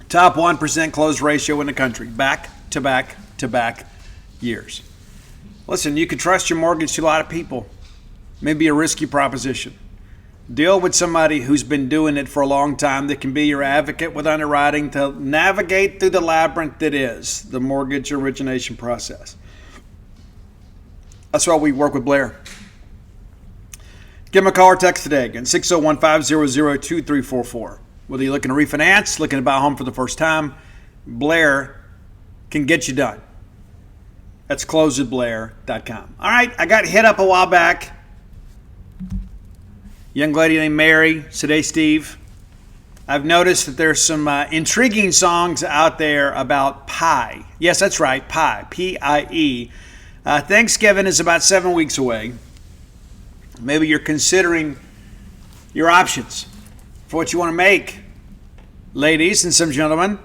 Top 1% close ratio in the country. Back-to-back years. Listen, you can trust your mortgage to a lot of people. Maybe a risky proposition. Deal with somebody who's been doing it for a long time that can be your advocate with underwriting to navigate through the labyrinth that is the mortgage origination process. That's why we work with Blair. Give him a call or text today. Again, 601-500-2344. Whether you're looking to refinance, looking to buy a home for the first time, Blair can get you done. That's closeatblair.com. All right, I got hit up a while back. Young lady named Mary said, "Hey, Steve, I've noticed that there's some intriguing songs out there about pie." Yes, that's right, pie, P-I-E. Thanksgiving is about 7 weeks away. Maybe you're considering your options for what you want to make. Ladies and some gentlemen,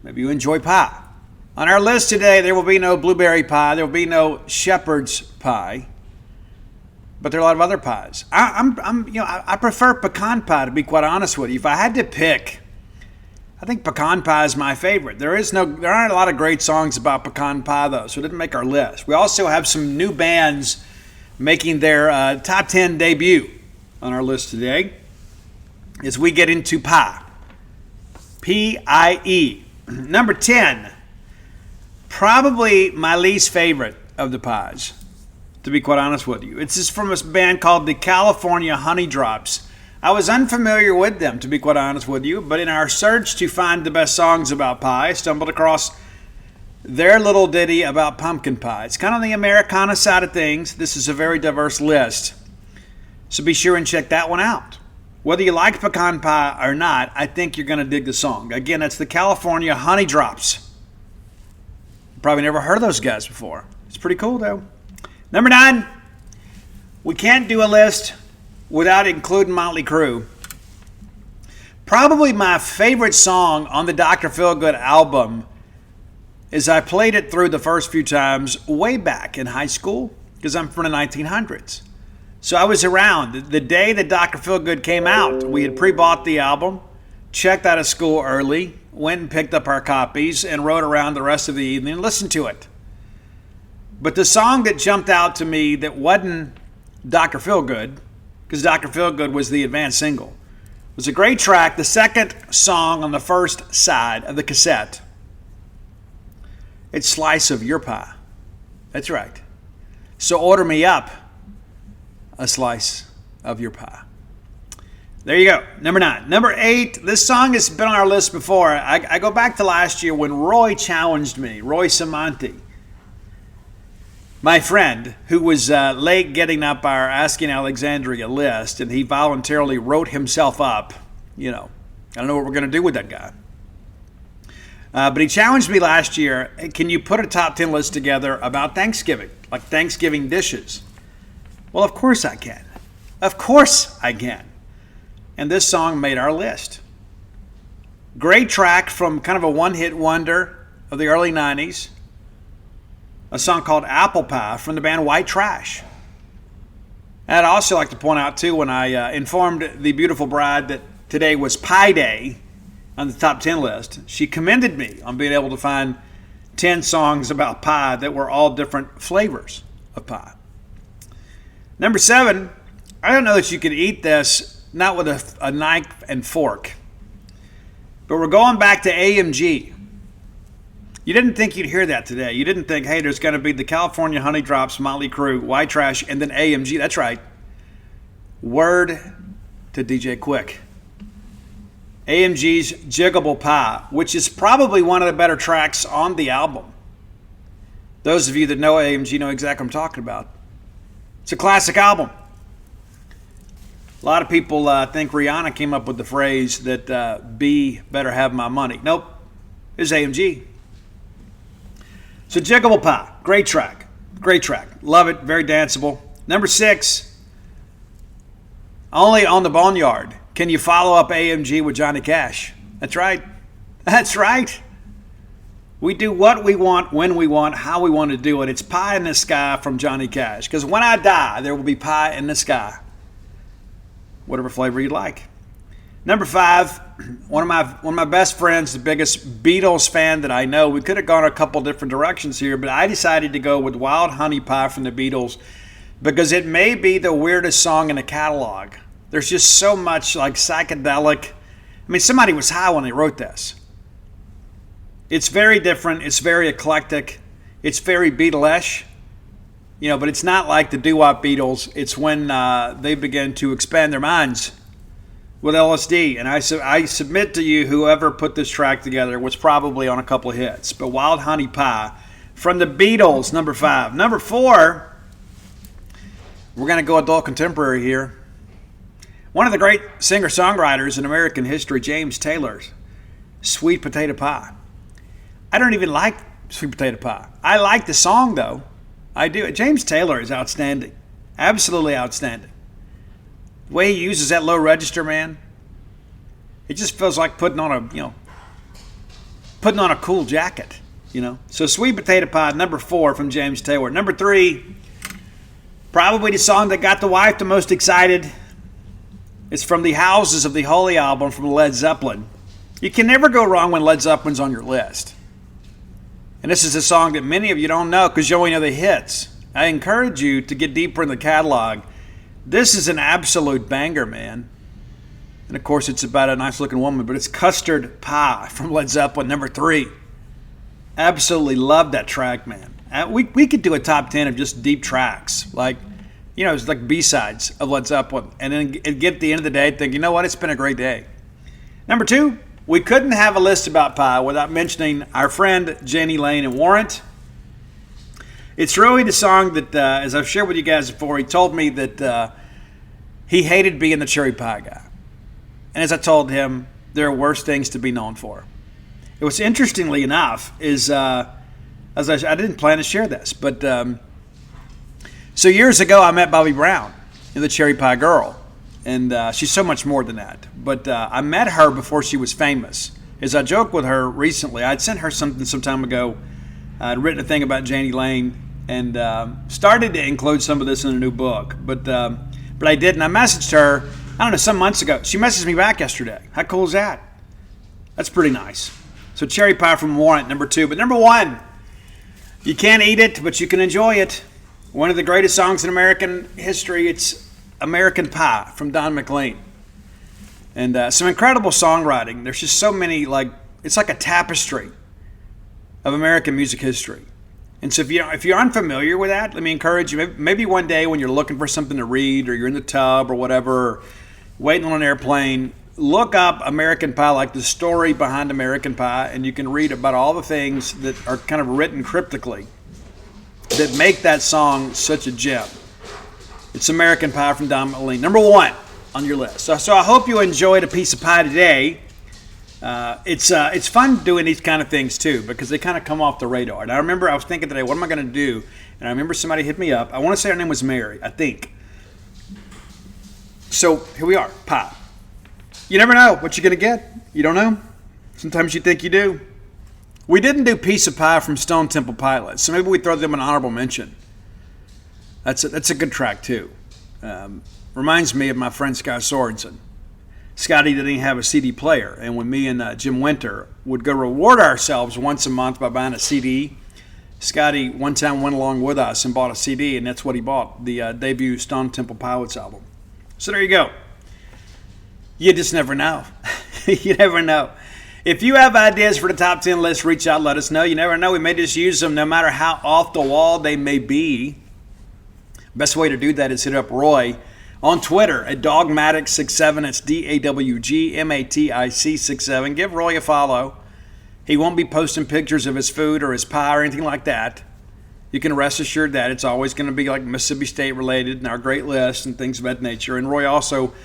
maybe you enjoy pie. On our list today, there will be no blueberry pie. There will be no shepherd's pie. But there are a lot of other pies. I prefer pecan pie, to be quite honest with you. If I had to pick, I think pecan pie is my favorite. There aren't a lot of great songs about pecan pie, though, so it didn't make our list. We also have some new bands making their top 10 debut on our list today as we get into pie. P-I-E. Number 10. Probably my least favorite of the pies, to be quite honest with you. It's just from a band called the California Honey Drops. I was unfamiliar with them, to be quite honest with you, but in our search to find the best songs about pie, I stumbled across their little ditty about pumpkin pie. It's kind of the Americana side of things. This is a very diverse list, so be sure and check that one out. Whether you like pecan pie or not, I think you're going to dig the song. Again, that's the California Honey Drops. Probably never heard of those guys before. It's pretty cool, though. Number 9, we can't do a list without including Motley Crue. Probably my favorite song on the Dr. Feelgood album is I played it through the first few times way back in high school because I'm from the 1900s. So I was around. The day that Dr. Feelgood came out, we had pre-bought the album, checked out of school early, went and picked up our copies, and rode around the rest of the evening and listened to it. But the song that jumped out to me that wasn't Dr. Feelgood, because Dr. Feelgood was the advanced single, was a great track, the second song on the first side of the cassette. It's Slice of Your Pie. That's right. So order me up a slice of your pie. There you go. Number 9. Number 8, this song has been on our list before. I go back to last year when Roy challenged me, Roy Samanti, my friend, who was late getting up our Asking Alexandria list, and he voluntarily wrote himself up. I don't know what we're going to do with that guy. But he challenged me last year, hey, can you put a top 10 list together about Thanksgiving, like Thanksgiving dishes? Well, of course I can. Of course I can. And this song made our list. Great track from kind of a one-hit wonder of the early 90s. A song called Apple Pie from the band White Trash. And I'd also like to point out, too, when I informed the beautiful bride that today was Pie Day on the top 10 list, she commended me on being able to find 10 songs about pie that were all different flavors of pie. Number 7, I don't know that you could eat this not with a knife and fork, but we're going back to AMG. You didn't think you'd hear that today. You didn't think, hey, there's going to be the California Honey Drops, Motley Crue, White Trash, and then AMG. That's right. Word to DJ Quick. AMG's Jiggable Pie, which is probably one of the better tracks on the album. Those of you that know AMG know exactly what I'm talking about. It's a classic album. A lot of people think Rihanna came up with the phrase that B better have my money. Nope. It's AMG. So Jiggable Pie, great track. Great track. Love it. Very danceable. Number 6, only on the Boneyard can you follow up AMG with Johnny Cash. That's right. That's right. We do what we want, when we want, how we want to do it. It's Pie in the Sky from Johnny Cash. Because when I die, there will be pie in the sky. Whatever flavor you like. Number 5, one of my best friends, the biggest Beatles fan that I know. We could have gone a couple different directions here, but I decided to go with Wild Honey Pie from the Beatles because it may be the weirdest song in the catalog. There's just so much like psychedelic. I mean, somebody was high when they wrote this. It's very different. It's very eclectic. It's very Beatle-ish. But it's not like the doo-wop Beatles. It's when they begin to expand their minds with LSD. And I submit to you, whoever put this track together was probably on a couple of hits. But Wild Honey Pie from the Beatles, number 5. Number 4, we're going to go adult contemporary here. One of the great singer-songwriters in American history, James Taylor's Sweet Potato Pie. I don't even like Sweet Potato Pie. I like the song, though. I do. James Taylor is outstanding. Absolutely outstanding. The way he uses that low register, man, it just feels like putting on a cool jacket, So Sweet Potato Pie, number 4 from James Taylor. Number 3, probably the song that got the wife the most excited. It's from the Houses of the Holy album from Led Zeppelin. You can never go wrong when Led Zeppelin's on your list. And this is a song that many of you don't know because you only know the hits. I encourage you to get deeper in the catalog. This is an absolute banger, man. And of course, it's about a nice-looking woman, but it's Custard Pie from Led Zeppelin, number 3. Absolutely love that track, man. We could do a top 10 of just deep tracks, it's like B-sides of Led Zeppelin. And then get at the end of the day, think, you know what, it's been a great day. Number 2, we couldn't have a list about pie without mentioning our friend Jani Lane and Warrant. It's really the song that, as I've shared with you guys before, he told me that he hated being the cherry pie guy. And as I told him, there are worse things to be known for. It was interestingly enough is, I didn't plan to share this, but so years ago I met Bobby Brown, the Cherry Pie Girl, and she's so much more than that. But I met her before she was famous. As I joked with her recently, I'd sent her something some time ago. I'd written a thing about Jani Lane and started to include some of this in a new book, but I didn't. I messaged her, I don't know, some months ago. She messaged me back yesterday. How cool is that? That's pretty nice. So Cherry Pie from Warrant, number 2. But number 1, you can't eat it, but you can enjoy it. One of the greatest songs in American history, it's American Pie from Don McLean. And some incredible songwriting. There's just so many, it's like a tapestry of American music history. And so if you're unfamiliar with that, let me encourage you, maybe one day when you're looking for something to read or you're in the tub or whatever, or waiting on an airplane, look up American Pie, like the story behind American Pie, and you can read about all the things that are kind of written cryptically that make that song such a gem. It's American Pie from Don McLean. Number 1 on your list. So I hope you enjoyed a piece of pie today. It's fun doing these kind of things too because they kind of come off the radar. And I remember I was thinking today, what am I going to do? And I remember somebody hit me up. I want to say her name was Mary, I think. So here we are, pie. You never know what you're going to get. You don't know. Sometimes you think you do. We didn't do Piece of Pie from Stone Temple Pilots, so maybe we throw them an honorable mention. That's a good track too. Reminds me of my friend Scott Sorensen. Scotty didn't even have a CD player, and when me and Jim Winter would go reward ourselves once a month by buying a CD, Scotty one time went along with us and bought a CD, and that's what he bought, the debut Stone Temple Pilots album. So there you go. You just never know. You never know. If you have ideas for the top 10 list, reach out, let us know. You never know. We may just use them no matter how off the wall they may be. Best way to do that is hit up Roy on Twitter at Dogmatic67. It's DAWGMATIC67. Give Roy a follow. He won't be posting pictures of his food or his pie or anything like that. You can rest assured that it's always going to be like Mississippi State related and our great list and things of that nature. And Roy also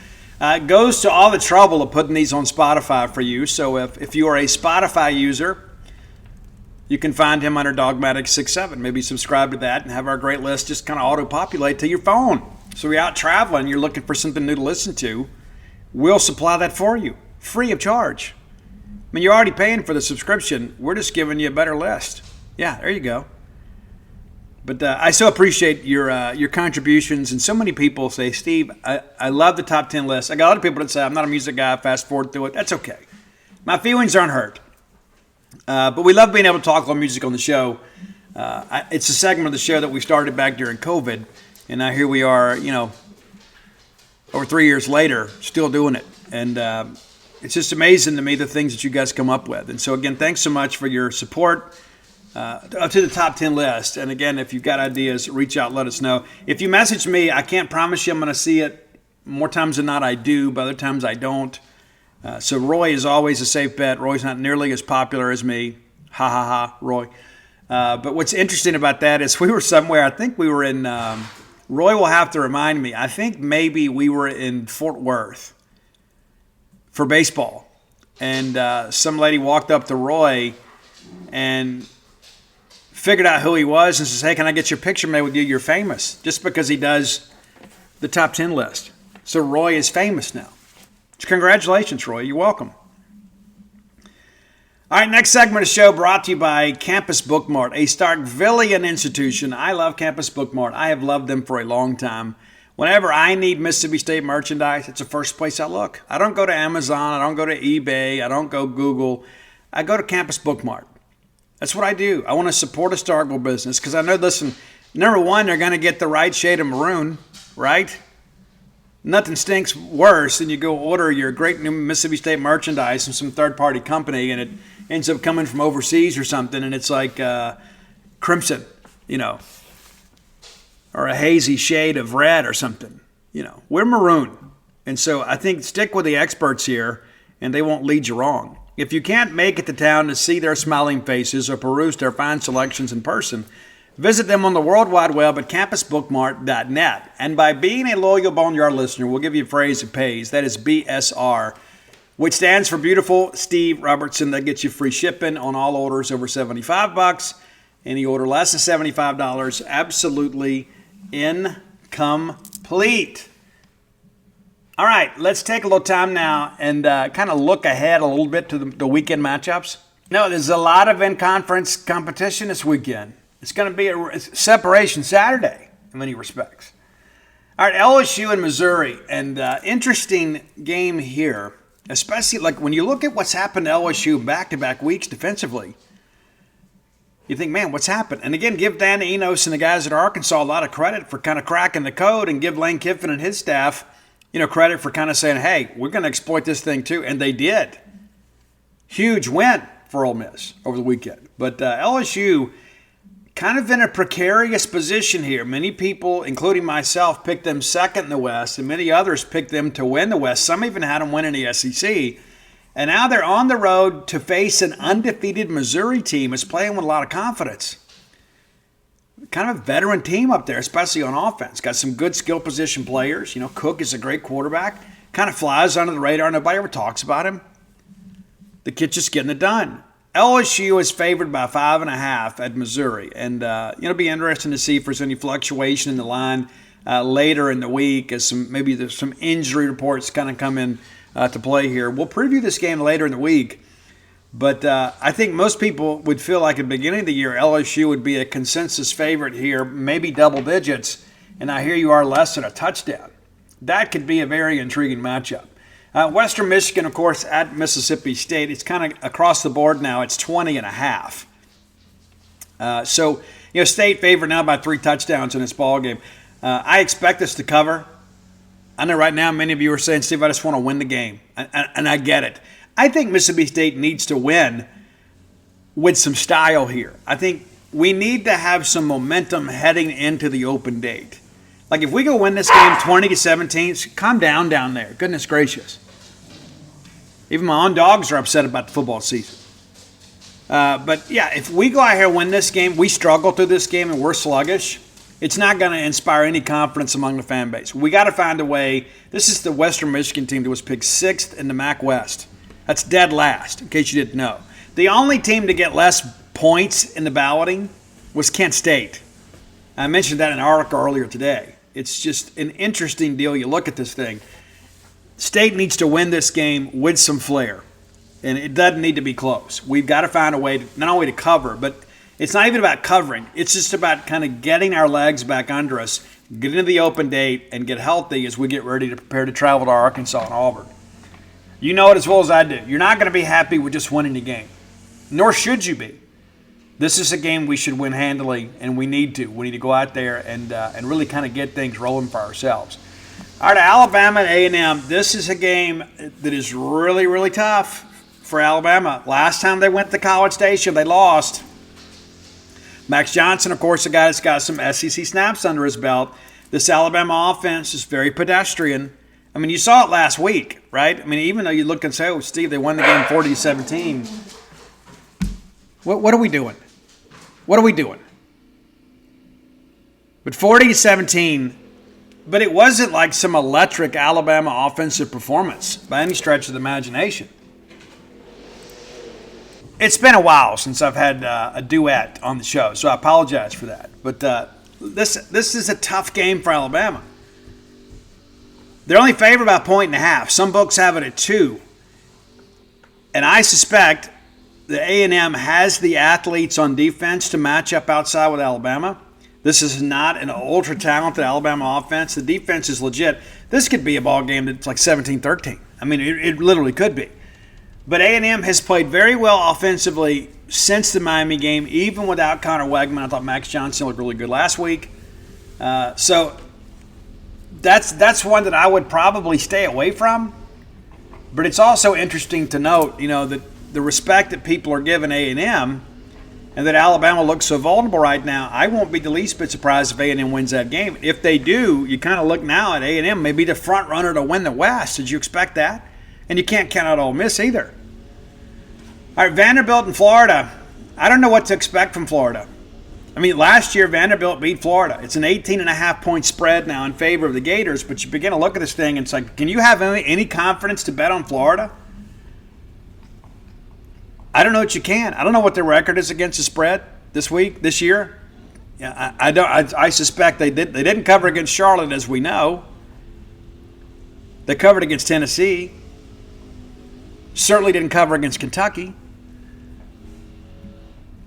goes to all the trouble of putting these on Spotify for you. So if you are a Spotify user, you can find him under Dogmatic67. Maybe subscribe to that and have our great list just kind of auto-populate to your phone. So you're out traveling, you're looking for something new to listen to, we'll supply that for you, free of charge. I mean, you're already paying for the subscription. We're just giving you a better list. Yeah, there you go. But I so appreciate your contributions. And so many people say, Steve, I love the top 10 list. I got a lot of people that say, I'm not a music guy, fast forward through it. That's okay. My feelings aren't hurt. But we love being able to talk about music on the show. It's a segment of the show that we started back during COVID. And now here we are, over 3 years later, still doing it. And it's just amazing to me the things that you guys come up with. And so, again, thanks so much for your support up to the top 10 list. And, again, if you've got ideas, reach out, let us know. If you message me, I can't promise you I'm going to see it More times than not, I do, but other times I don't. So Roy is always a safe bet. Roy's not nearly as popular as me. Ha ha ha, Roy. But what's interesting about that is we were somewhere, I think we were in, Roy will have to remind me, I think maybe we were in Fort Worth for baseball. And some lady walked up to Roy and figured out who he was and says, hey, can I get your picture made with you? You're famous. Just because he does the top 10 list. So Roy is famous now. Congratulations, Roy. You're welcome. All right, next segment of the show brought to you by Campus Bookmart, a Starkvillian institution. I love Campus Bookmart. I have loved them for a long time. Whenever I need Mississippi State merchandise, it's the first place I look. I don't go to Amazon. I don't go to eBay. I don't go Google. I go to Campus Bookmart. That's what I do. I want to support a Starkville business because I know, listen, number one, they're going to get the right shade of maroon, right? Nothing stinks worse than you go order your great new Mississippi State merchandise from some third-party company and it ends up coming from overseas or something, and it's like crimson, or a hazy shade of red or something. We're maroon. And so I think stick with the experts here, and they won't lead you wrong. If you can't make it to town to see their smiling faces or peruse their fine selections in person, visit them on the World Wide Web at campusbookmart.net. And by being a loyal Boneyard listener, we'll give you a phrase that pays. That is BSR, which stands for Beautiful Steve Robertson. That gets you free shipping on all orders over $75. Any order less than $75, absolutely incomplete. All right, let's take a little time now and kind of look ahead a little bit to the weekend matchups. No, there's a lot of in-conference competition this weekend. It's going to be a separation Saturday in many respects. All right, LSU and Missouri, and interesting game here, especially like when you look at what's happened to LSU back-to-back weeks defensively. You think, man, what's happened? And again, give Dan Enos and the guys at Arkansas a lot of credit for kind of cracking the code, and give Lane Kiffin and his staff, credit for kind of saying, hey, we're going to exploit this thing too, and they did. Huge win for Ole Miss over the weekend. But LSU kind of in a precarious position here. Many people, including myself, picked them second in the West, and many others picked them to win the West. Some even had them win in the SEC. And now they're on the road to face an undefeated Missouri team that's playing with a lot of confidence. Kind of a veteran team up there, especially on offense. Got some good skill position players. Cook is a great quarterback. Kind of flies under the radar. Nobody ever talks about him. The kid's just getting it done. LSU is favored by 5.5 at Missouri. And it'll be interesting to see if there's any fluctuation in the line later in the week as maybe there's some injury reports kind of come in to play here. We'll preview this game later in the week. But I think most people would feel like at the beginning of the year, LSU would be a consensus favorite here, maybe double digits. And now here you are less than a touchdown. That could be a very intriguing matchup. Western Michigan, of course, at Mississippi State. It's kind of across the board now. It's 20.5. So, State favored now by 3 touchdowns in this ballgame. I expect us to cover. I know right now many of you are saying, Steve, I just want to win the game. And I get it. I think Mississippi State needs to win with some style here. I think we need to have some momentum heading into the open date. Like if we go win this game 20-17, calm down there. Goodness gracious. Even my own dogs are upset about the football season. But yeah, if we go out here and win this game, we struggle through this game and we're sluggish, it's not going to inspire any confidence among the fan base. We got to find a way. This is the Western Michigan team that was picked 6th in the MAC West. That's dead last, in case you didn't know. The only team to get less points in the balloting was Kent State. I mentioned that in an article earlier today. It's just an interesting deal. You look at this thing. State needs to win this game with some flair, and it doesn't need to be close. We've got to find a way not only to cover, but it's not even about covering. It's just about kind of getting our legs back under us, get into the open date, and get healthy as we get ready to prepare to travel to Arkansas and Auburn. You know it as well as I do. You're not going to be happy with just winning the game, nor should you be. This is a game we should win handily, and we need to. We need to go out there and really kind of get things rolling for ourselves. All right, Alabama and A&M. This is a game that is really, really tough for Alabama. Last time they went to College Station, they lost. Max Johnson, of course, a guy that's got some SEC snaps under his belt. This Alabama offense is very pedestrian. I mean, you saw it last week, right? I mean, even though you look and say, oh, Steve, they won the game 40-17. What are we doing? What are we doing? But 40-17, but it wasn't like some electric Alabama offensive performance by any stretch of the imagination. It's been a while since I've had a duet on the show, so I apologize for that. But this is a tough game for Alabama. They're only favored by 1.5. Some books have it at 2. And I suspect that A&M has the athletes on defense to match up outside with Alabama. This is not an ultra-talented Alabama offense. The defense is legit. This could be a ball game that's like 17-13. I mean, it literally could be. But A&M has played very well offensively since the Miami game, even without Connor Wegman. I thought Max Johnson looked really good last week. So that's one that I would probably stay away from. But it's also interesting to note, that the respect that people are giving A&M and that Alabama looks so vulnerable right now. I won't be the least bit surprised if A&M wins that game. If they do, you kind of look now at A&M maybe the front runner to win the West. Did you expect that? And you can't count out Ole Miss either. All right, Vanderbilt and Florida. I don't know what to expect from Florida. I mean, last year Vanderbilt beat Florida. It's an 18.5-point spread now in favor of the Gators, but you begin to look at this thing and it's like, can you have any confidence to bet on Florida? I don't know that you can. I don't know what their record is against the spread this year. Yeah, I suspect they didn't cover against Charlotte, as we know. They covered against Tennessee. Certainly didn't cover against Kentucky.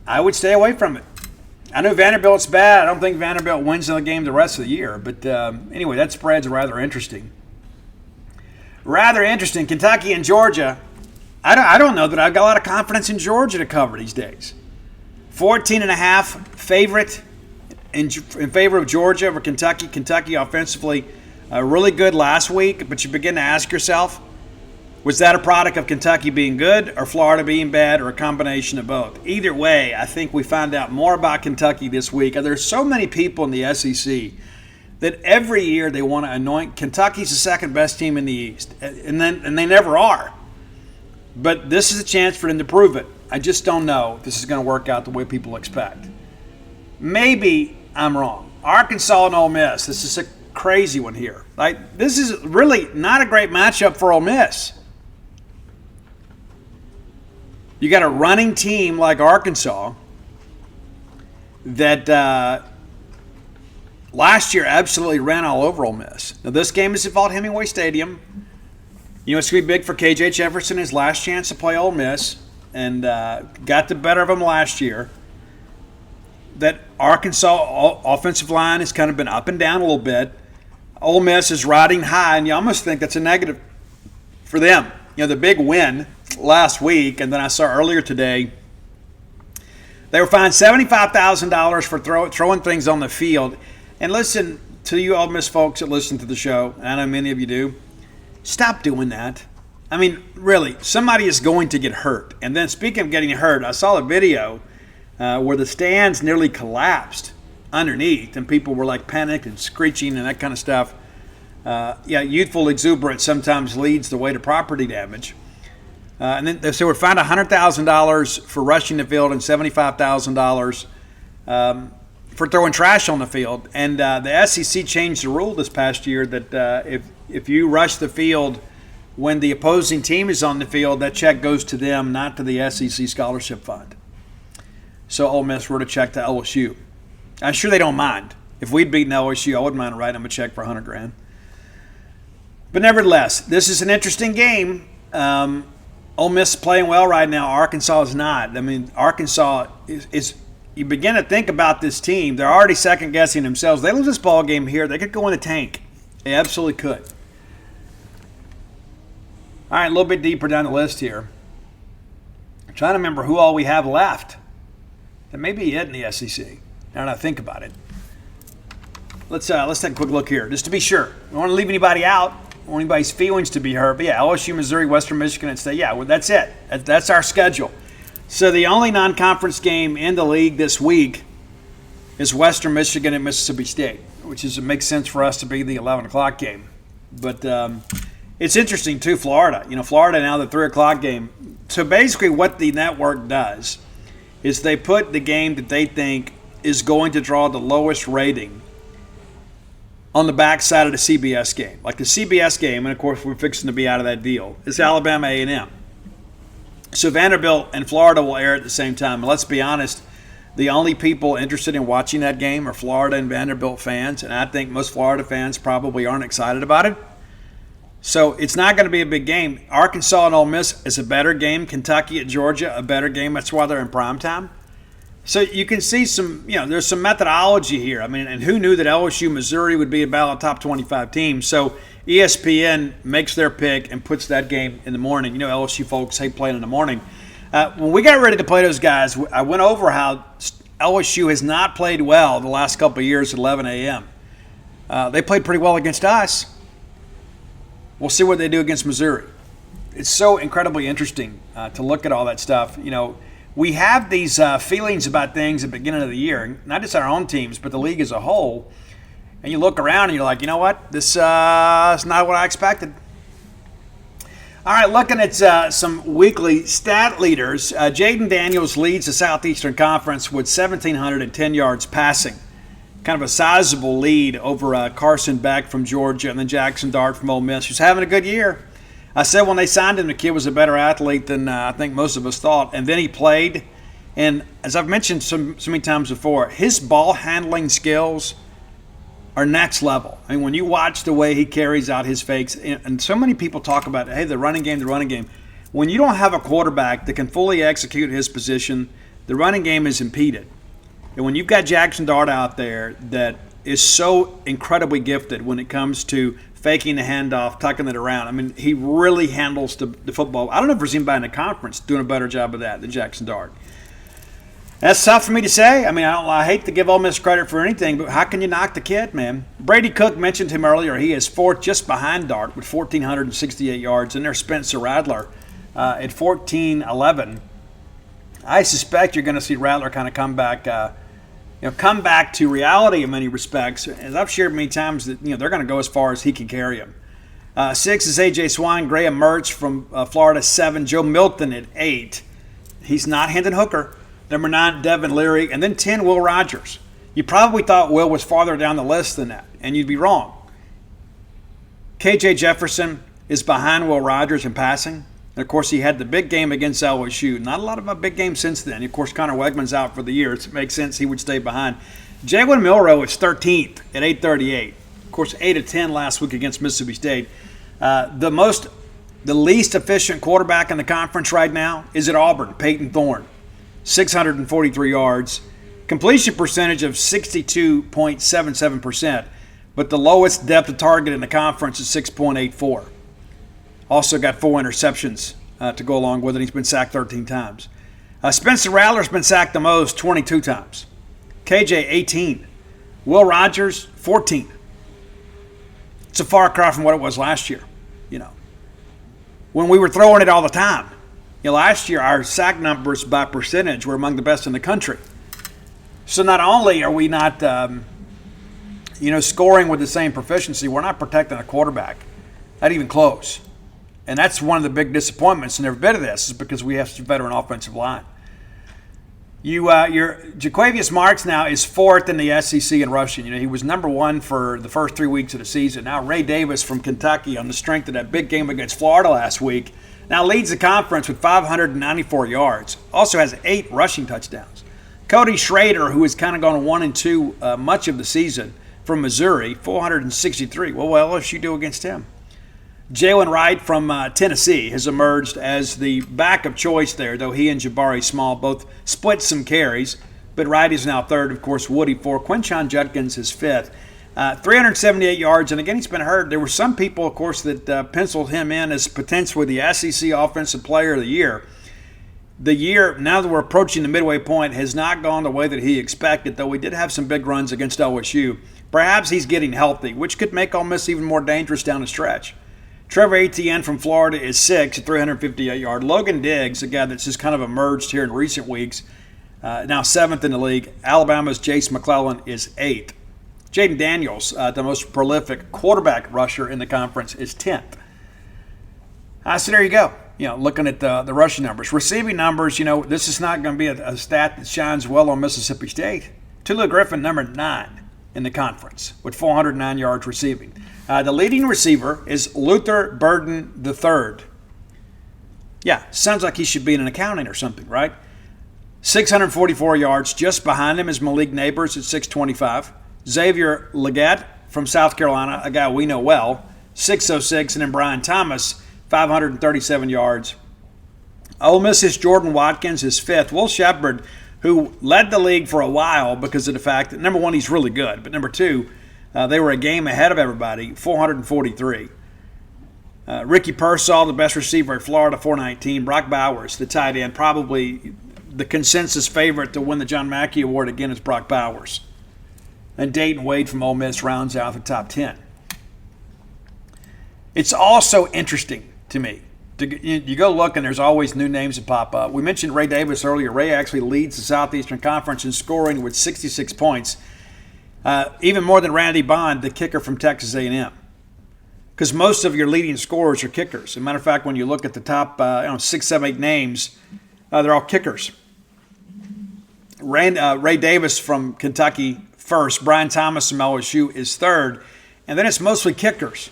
I would stay away from it. I know Vanderbilt's bad. I don't think Vanderbilt wins the game the rest of the year. But anyway, that spread's rather interesting. Kentucky and Georgia. I don't know that I've got a lot of confidence in Georgia to cover these days. 14.5 favorite in favor of Georgia over Kentucky. Kentucky offensively really good last week, but you begin to ask yourself, was that a product of Kentucky being good or Florida being bad or a combination of both? Either way, I think we find out more about Kentucky this week. There's so many people in the SEC that every year they want to anoint Kentucky's the second best team in the East, and they never are. But this is a chance for them to prove it. I just don't know if this is going to work out the way people expect. Maybe I'm wrong. Arkansas and Ole Miss. This is a crazy one here. This is really not a great matchup for Ole Miss. You got a running team like Arkansas that last year absolutely ran all over Ole Miss. Now this game is at Vaught-Hemingway Stadium. It's going to be big for KJ Jefferson, his last chance to play Ole Miss, and got the better of him last year. That Arkansas offensive line has kind of been up and down a little bit. Ole Miss is riding high, and you almost think that's a negative for them. The big win last week, and then I saw earlier today, they were fined $75,000 for throwing things on the field. And listen to you Ole Miss folks that listen to the show, and I know many of you do, stop doing that. I mean, really, somebody is going to get hurt. And then speaking of getting hurt, I saw a video where the stands nearly collapsed underneath, and people were panicked and screeching and that kind of stuff. Youthful exuberance sometimes leads the way to property damage. And then they were fined $100,000 for rushing the field and $75,000 for throwing trash on the field. And the SEC changed the rule this past year that if you rush the field when the opposing team is on the field, that check goes to them, not to the SEC Scholarship Fund. So Ole Miss wrote a check to LSU. I'm sure they don't mind. If we'd beaten LSU, I wouldn't mind writing them a check for $100,000. But nevertheless, this is an interesting game. Ole Miss is playing well right now. Arkansas is not. I mean, Arkansas is you begin to think about this team. They're already second-guessing themselves. They lose this ball game here, they could go in the tank. They absolutely could. All right, a little bit deeper down the list here. I'm trying to remember who all we have left. That may be it in the SEC. Now that I think about it. Let's take a quick look here, just to be sure. I don't want to leave anybody out. I don't want anybody's feelings to be hurt. But yeah, LSU, Missouri, Western Michigan, and State. Yeah, well, that's it. That's our schedule. So the only non-conference game in the league this week is Western Michigan and Mississippi State, which makes sense for us to be the 11 o'clock game. But it's interesting, too, Florida. Florida now, the 3 o'clock game. So basically what the network does is they put the game that they think is going to draw the lowest rating on the backside of the CBS game. Like the CBS game, and of course we're fixing to be out of that deal, is Alabama A&M. So Vanderbilt and Florida will air at the same time. And let's be honest, the only people interested in watching that game are Florida and Vanderbilt fans, and I think most Florida fans probably aren't excited about it. So it's not going to be a big game. Arkansas and Ole Miss is a better game. Kentucky at Georgia, a better game. That's why they're in primetime. So you can see there's some methodology here. I mean, and who knew that LSU, Missouri would be about a top 25 team? So ESPN makes their pick and puts that game in the morning. LSU folks hate playing in the morning. When we got ready to play those guys, I went over how LSU has not played well the last couple of years at 11 a.m. They played pretty well against us. We'll see what they do against Missouri. It's so incredibly interesting to look at all that stuff. We have these feelings about things at the beginning of the year, not just our own teams, but the league as a whole. And you look around and you're like, you know what? This is not what I expected. All right, looking at some weekly stat leaders. Jaden Daniels leads the Southeastern Conference with 1,710 yards passing. Kind of a sizable lead over Carson Beck from Georgia and then Jackson Dart from Ole Miss, who's having a good year. I said when they signed him, the kid was a better athlete than I think most of us thought. And then he played. And as I've mentioned so many times before, his ball handling skills are next level. I mean, when you watch the way he carries out his fakes, and so many people talk about, hey, the running game. When you don't have a quarterback that can fully execute his position, the running game is impeded. And when you've got Jackson Dart out there that is so incredibly gifted when it comes to faking the handoff, tucking it around, I mean, he really handles the football. I don't know if there's anybody in the conference doing a better job of that than Jackson Dart. That's tough for me to say. I mean, I hate to give Ole Miss credit for anything, but how can you knock the kid, man? Brady Cook mentioned him earlier. He is fourth just behind Dart with 1,468 yards. And there's Spencer Rattler at 1,411. I suspect you're going to see Rattler kind of come back to reality in many respects. As I've shared many times, that they're going to go as far as he can carry him. 6 is A.J. Swine, Graham Mertz from Florida, 7. Joe Milton at 8. He's not Hendon Hooker. Number 9, Devin Leary. And then 10, Will Rogers. You probably thought Will was farther down the list than that, and you'd be wrong. K.J. Jefferson is behind Will Rogers in passing. And, of course, he had the big game against LSU. Not a lot of a big game since then. Of course, Connor Wegman's out for the year. It makes sense he would stay behind. Jalen Milroe is 13th at 838. Of course, 8 of 10 last week against Mississippi State. The least efficient quarterback in the conference right now is at Auburn, Peyton Thorne. 643 yards. Completion percentage of 62.77%. But the lowest depth of target in the conference is 6.84. Also got 4 interceptions to go along with it. He's been sacked 13 times. Spencer Rattler's been sacked the most, 22 times. KJ, 18. Will Rogers, 14. It's a far cry from what it was last year, when we were throwing it all the time. Last year, our sack numbers by percentage were among the best in the country. So not only are we not, scoring with the same proficiency, we're not protecting a quarterback, not even close. And that's one of the big disappointments in every bit of this, is because we have such a veteran offensive line. Your Jaquavius Marks now is 4th in the SEC in rushing. He was number 1 for the first 3 weeks of the season. Now Ray Davis from Kentucky, on the strength of that big game against Florida last week, now leads the conference with 594 yards. Also has 8 rushing touchdowns. Cody Schrader, who has kind of gone 1 and 2 much of the season from Missouri, 463. What will LSU do against him? Jalen Wright from Tennessee has emerged as the back of choice there, though he and Jabari Small both split some carries. But Wright is now 3rd, of course, Woody 4. Quinshon Judkins is 5th. 378 yards, and again, he's been hurt. There were some people, of course, that penciled him in as potentially the SEC Offensive Player of the Year. The year, now that we're approaching the midway point, has not gone the way that he expected, though we did have some big runs against LSU. Perhaps he's getting healthy, which could make Ole Miss even more dangerous down the stretch. Trevor Etienne from Florida is 6th at 358 yards. Logan Diggs, a guy that's just kind of emerged here in recent weeks, now 7th in the league. Alabama's Jace McClellan is 8th. Jaden Daniels, the most prolific quarterback rusher in the conference, is 10th. So there you go. Looking at the rushing numbers. Receiving numbers, this is not going to be a stat that shines well on Mississippi State. Tulu Griffin, number 9 in the conference with 409 yards receiving. The leading receiver is Luther Burden III. Yeah, sounds like he should be in an accounting or something, right? 644 yards. Just behind him is Malik Neighbors at 625. Xavier Leggett from South Carolina, a guy we know well, 606. And then Brian Thomas, 537 yards. Ole Miss's Jordan Watkins is 5th. Will Shepard, who led the league for a while because of the fact that, number one, he's really good, but number two, they were a game ahead of everybody, 443. Ricky Pearsall, the best receiver at Florida, 419. Brock Bowers, the tight end, probably the consensus favorite to win the John Mackey Award again is Brock Bowers. And Dayton Wade from Ole Miss rounds out the top 10. It's also interesting to me. You go look and there's always new names that pop up. We mentioned Ray Davis earlier. Ray actually leads the Southeastern Conference in scoring with 66 points, even more than Randy Bond, the kicker from Texas A&M. Because most of your leading scorers are kickers. As a matter of fact, when you look at the top 6, 7, 8 names, they're all kickers. Ray Davis from Kentucky first. Brian Thomas from LSU is third. And then it's mostly kickers.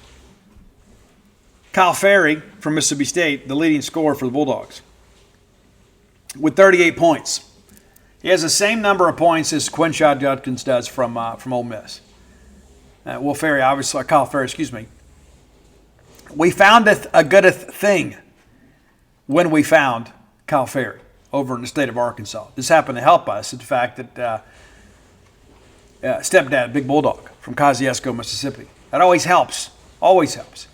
Kyle Ferry from Mississippi State, the leading scorer for the Bulldogs, with 38 points. He has the same number of points as Quinshad Judkins does from Ole Miss. Kyle Ferry, excuse me. We found a good thing when we found Kyle Ferry over in the state of Arkansas. This happened to help us. The fact that stepdad, Big Bulldog from Kosciuszko, Mississippi. That always helps. Always helps.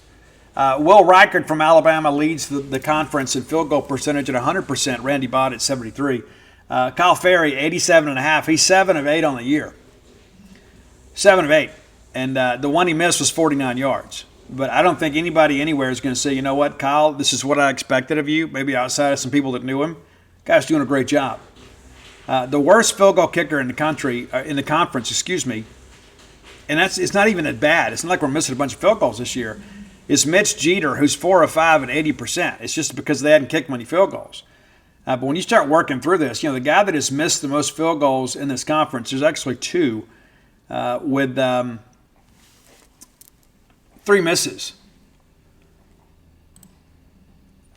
Will Reichard from Alabama leads the conference in field goal percentage at 100%. Randy Bott at 73. Kyle Ferry, 87.5. He's 7 of 8 on the year. 7 of 8. And the one he missed was 49 yards. But I don't think anybody anywhere is going to say, you know what, Kyle, this is what I expected of you, maybe outside of some people that knew him. Guy's doing a great job. The worst field goal kicker in the country, in the conference, and it's not even that bad. It's not like we're missing a bunch of field goals this year, is Mitch Jeter, who's 4 of 5 at 80%. It's just because they hadn't kicked many field goals. But when you start working through this, the guy that has missed the most field goals in this conference, there's actually 2 with 3 misses.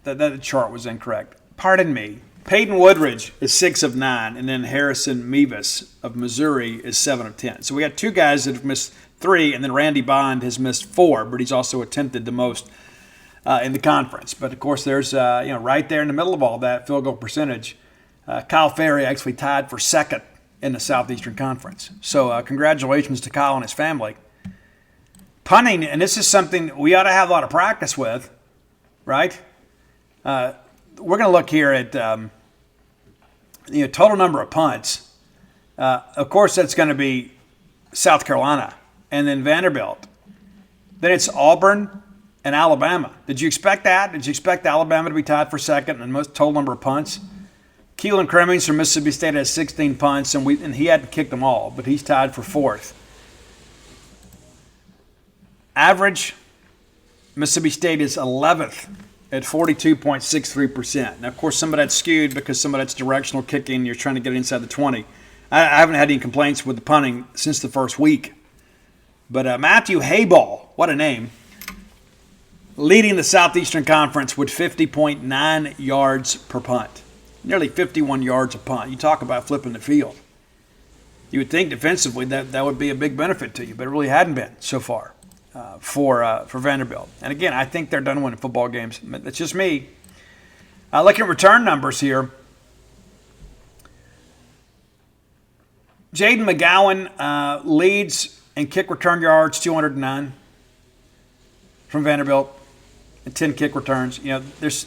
That chart was incorrect. Pardon me. Peyton Woodridge is 6 of 9, and then Harrison Mevis of Missouri is 7 of 10. So we got 2 guys that have missed 3, and then Randy Bond has missed 4, but he's also attempted the most in the conference. But of course, there's right there in the middle of all that field goal percentage, Kyle Ferry actually tied for 2nd in the Southeastern Conference. So congratulations to Kyle and his family. Punting, and this is something we ought to have a lot of practice with, right? We're going to look here at total number of punts. Of course, that's going to be South Carolina and then Vanderbilt. Then it's Auburn and Alabama. Did you expect that? Did you expect Alabama to be tied for 2nd in most total number of punts? Keelan Crimmins from Mississippi State has 16 punts, and he hadn't kicked them all, but he's tied for 4th. Average, Mississippi State is 11th at 42.63%. Now, of course, some of that's skewed because some of that's directional kicking. You're trying to get it inside the 20. I haven't had any complaints with the punting since the first week. But Matthew Hayball, what a name, leading the Southeastern Conference with 50.9 yards per punt. Nearly 51 yards a punt. You talk about flipping the field. You would think defensively that would be a big benefit to you, but it really hadn't been so far. For Vanderbilt. And again, I think they're done winning football games. That's just me. Looking at return numbers here. Jaden McGowan leads in kick return yards, 209 from Vanderbilt, and 10 kick returns. This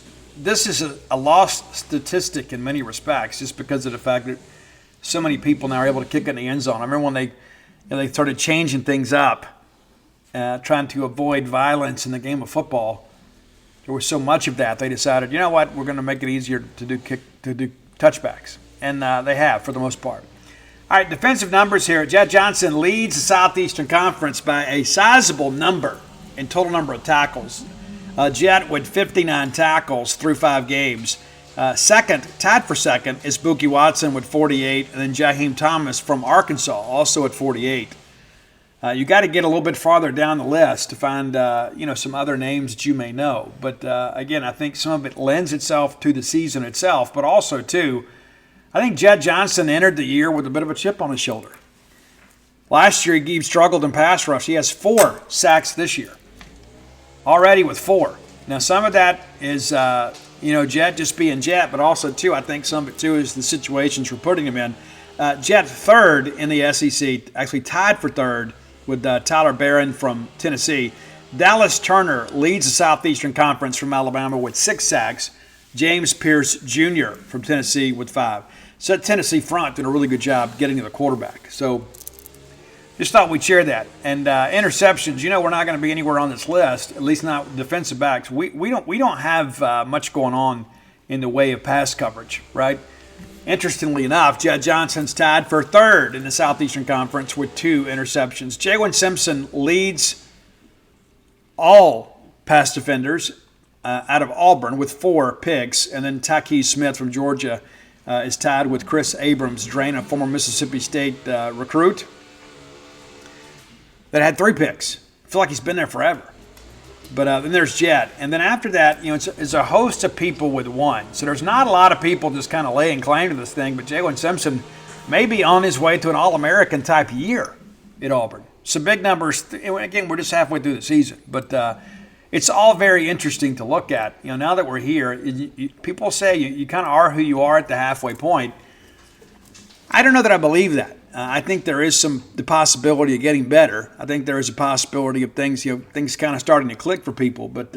is a lost statistic in many respects, just because of the fact that so many people now are able to kick in the end zone. I remember when they started changing things up. Trying to avoid violence in the game of football. There was so much of that, they decided, you know what, we're going to make it easier to do touchbacks. And they have, for the most part. All right, defensive numbers here. Jett Johnson leads the Southeastern Conference by a sizable number in total number of tackles. Jett with 59 tackles through 5 games. Second, tied for second, is Buki Watson with 48, and then Jaheim Thomas from Arkansas also at 48. You got to get a little bit farther down the list to find some other names that you may know. But again, I think some of it lends itself to the season itself, but also too, I think Jett Johnson entered the year with a bit of a chip on his shoulder. Last year he struggled in pass rush. He has 4 sacks this year, already with 4. Now some of that is Jett just being Jett, but also too I think some of it too is the situations we're putting him in. Jett third in the SEC, actually tied for third with Tyler Barron from Tennessee. Dallas Turner leads the Southeastern Conference from Alabama with 6 sacks. James Pierce Jr. from Tennessee with 5. So that Tennessee front did a really good job getting to the quarterback. So just thought we'd share that. And interceptions, we're not going to be anywhere on this list, at least not defensive backs. We don't have much going on in the way of pass coverage, right? Interestingly enough, Jett Johnson's tied for third in the Southeastern Conference with 2 interceptions. Jalen Simpson leads all pass defenders out of Auburn with 4 picks, and then Takei Smith from Georgia is tied with Chris Abrams-Drain, a former Mississippi State recruit that had 3 picks. I feel like he's been there forever. But then there's Jett. And then after that, it's a host of people with 1. So there's not a lot of people just kind of laying claim to this thing, but Jalen Simpson may be on his way to an All-American type year at Auburn. Some big numbers. Again, we're just halfway through the season. But it's all very interesting to look at. Now that we're here, people say you kind of are who you are at the halfway point. I don't know that I believe that. I think there is the possibility of getting better. I think there is a possibility of things kind of starting to click for people. But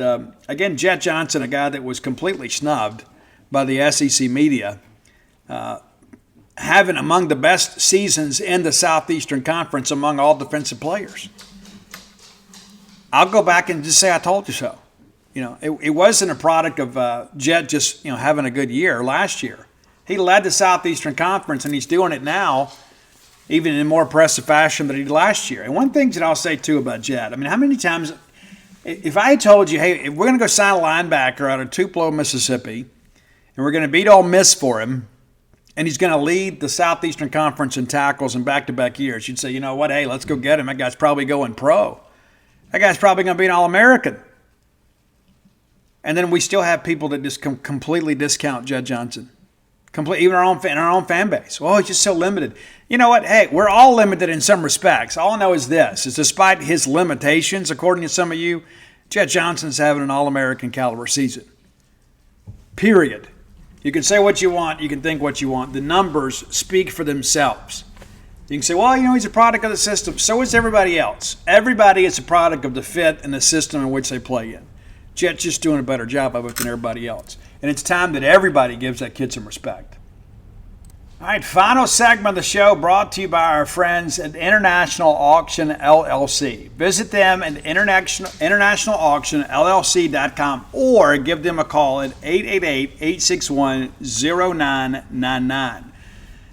again, Jett Johnson, a guy that was completely snubbed by the SEC media, having among the best seasons in the Southeastern Conference among all defensive players. I'll go back and just say I told you so. It wasn't a product of Jett just having a good year last year. He led the Southeastern Conference, and he's doing it now, even in more impressive fashion than he did last year. And one thing that I'll say, too, about Jett, how many times, if I had told you, hey, if we're going to go sign a linebacker out of Tupelo, Mississippi, and we're going to beat Ole Miss for him, and he's going to lead the Southeastern Conference in tackles in back-to-back years, you'd say, you know what, hey, let's go get him. That guy's probably going pro. That guy's probably going to be an All-American. And then we still have people that just completely discount Jett Johnson. Even our own fan base. Well, he's just so limited. You know what? Hey, we're all limited in some respects. All I know is this: is despite his limitations, according to some of you, Jett Johnson's having an All-American caliber season. Period. You can say what you want. You can think what you want. The numbers speak for themselves. You can say, well, he's a product of the system. So is everybody else. Everybody is a product of the fit and the system in which they play in. Jett's just doing a better job of it than everybody else. And it's time that everybody gives that kid some respect. All right, final segment of the show brought to you by our friends at International Auction LLC. Visit them at internationalauctionllc.com or give them a call at 888-861-0999.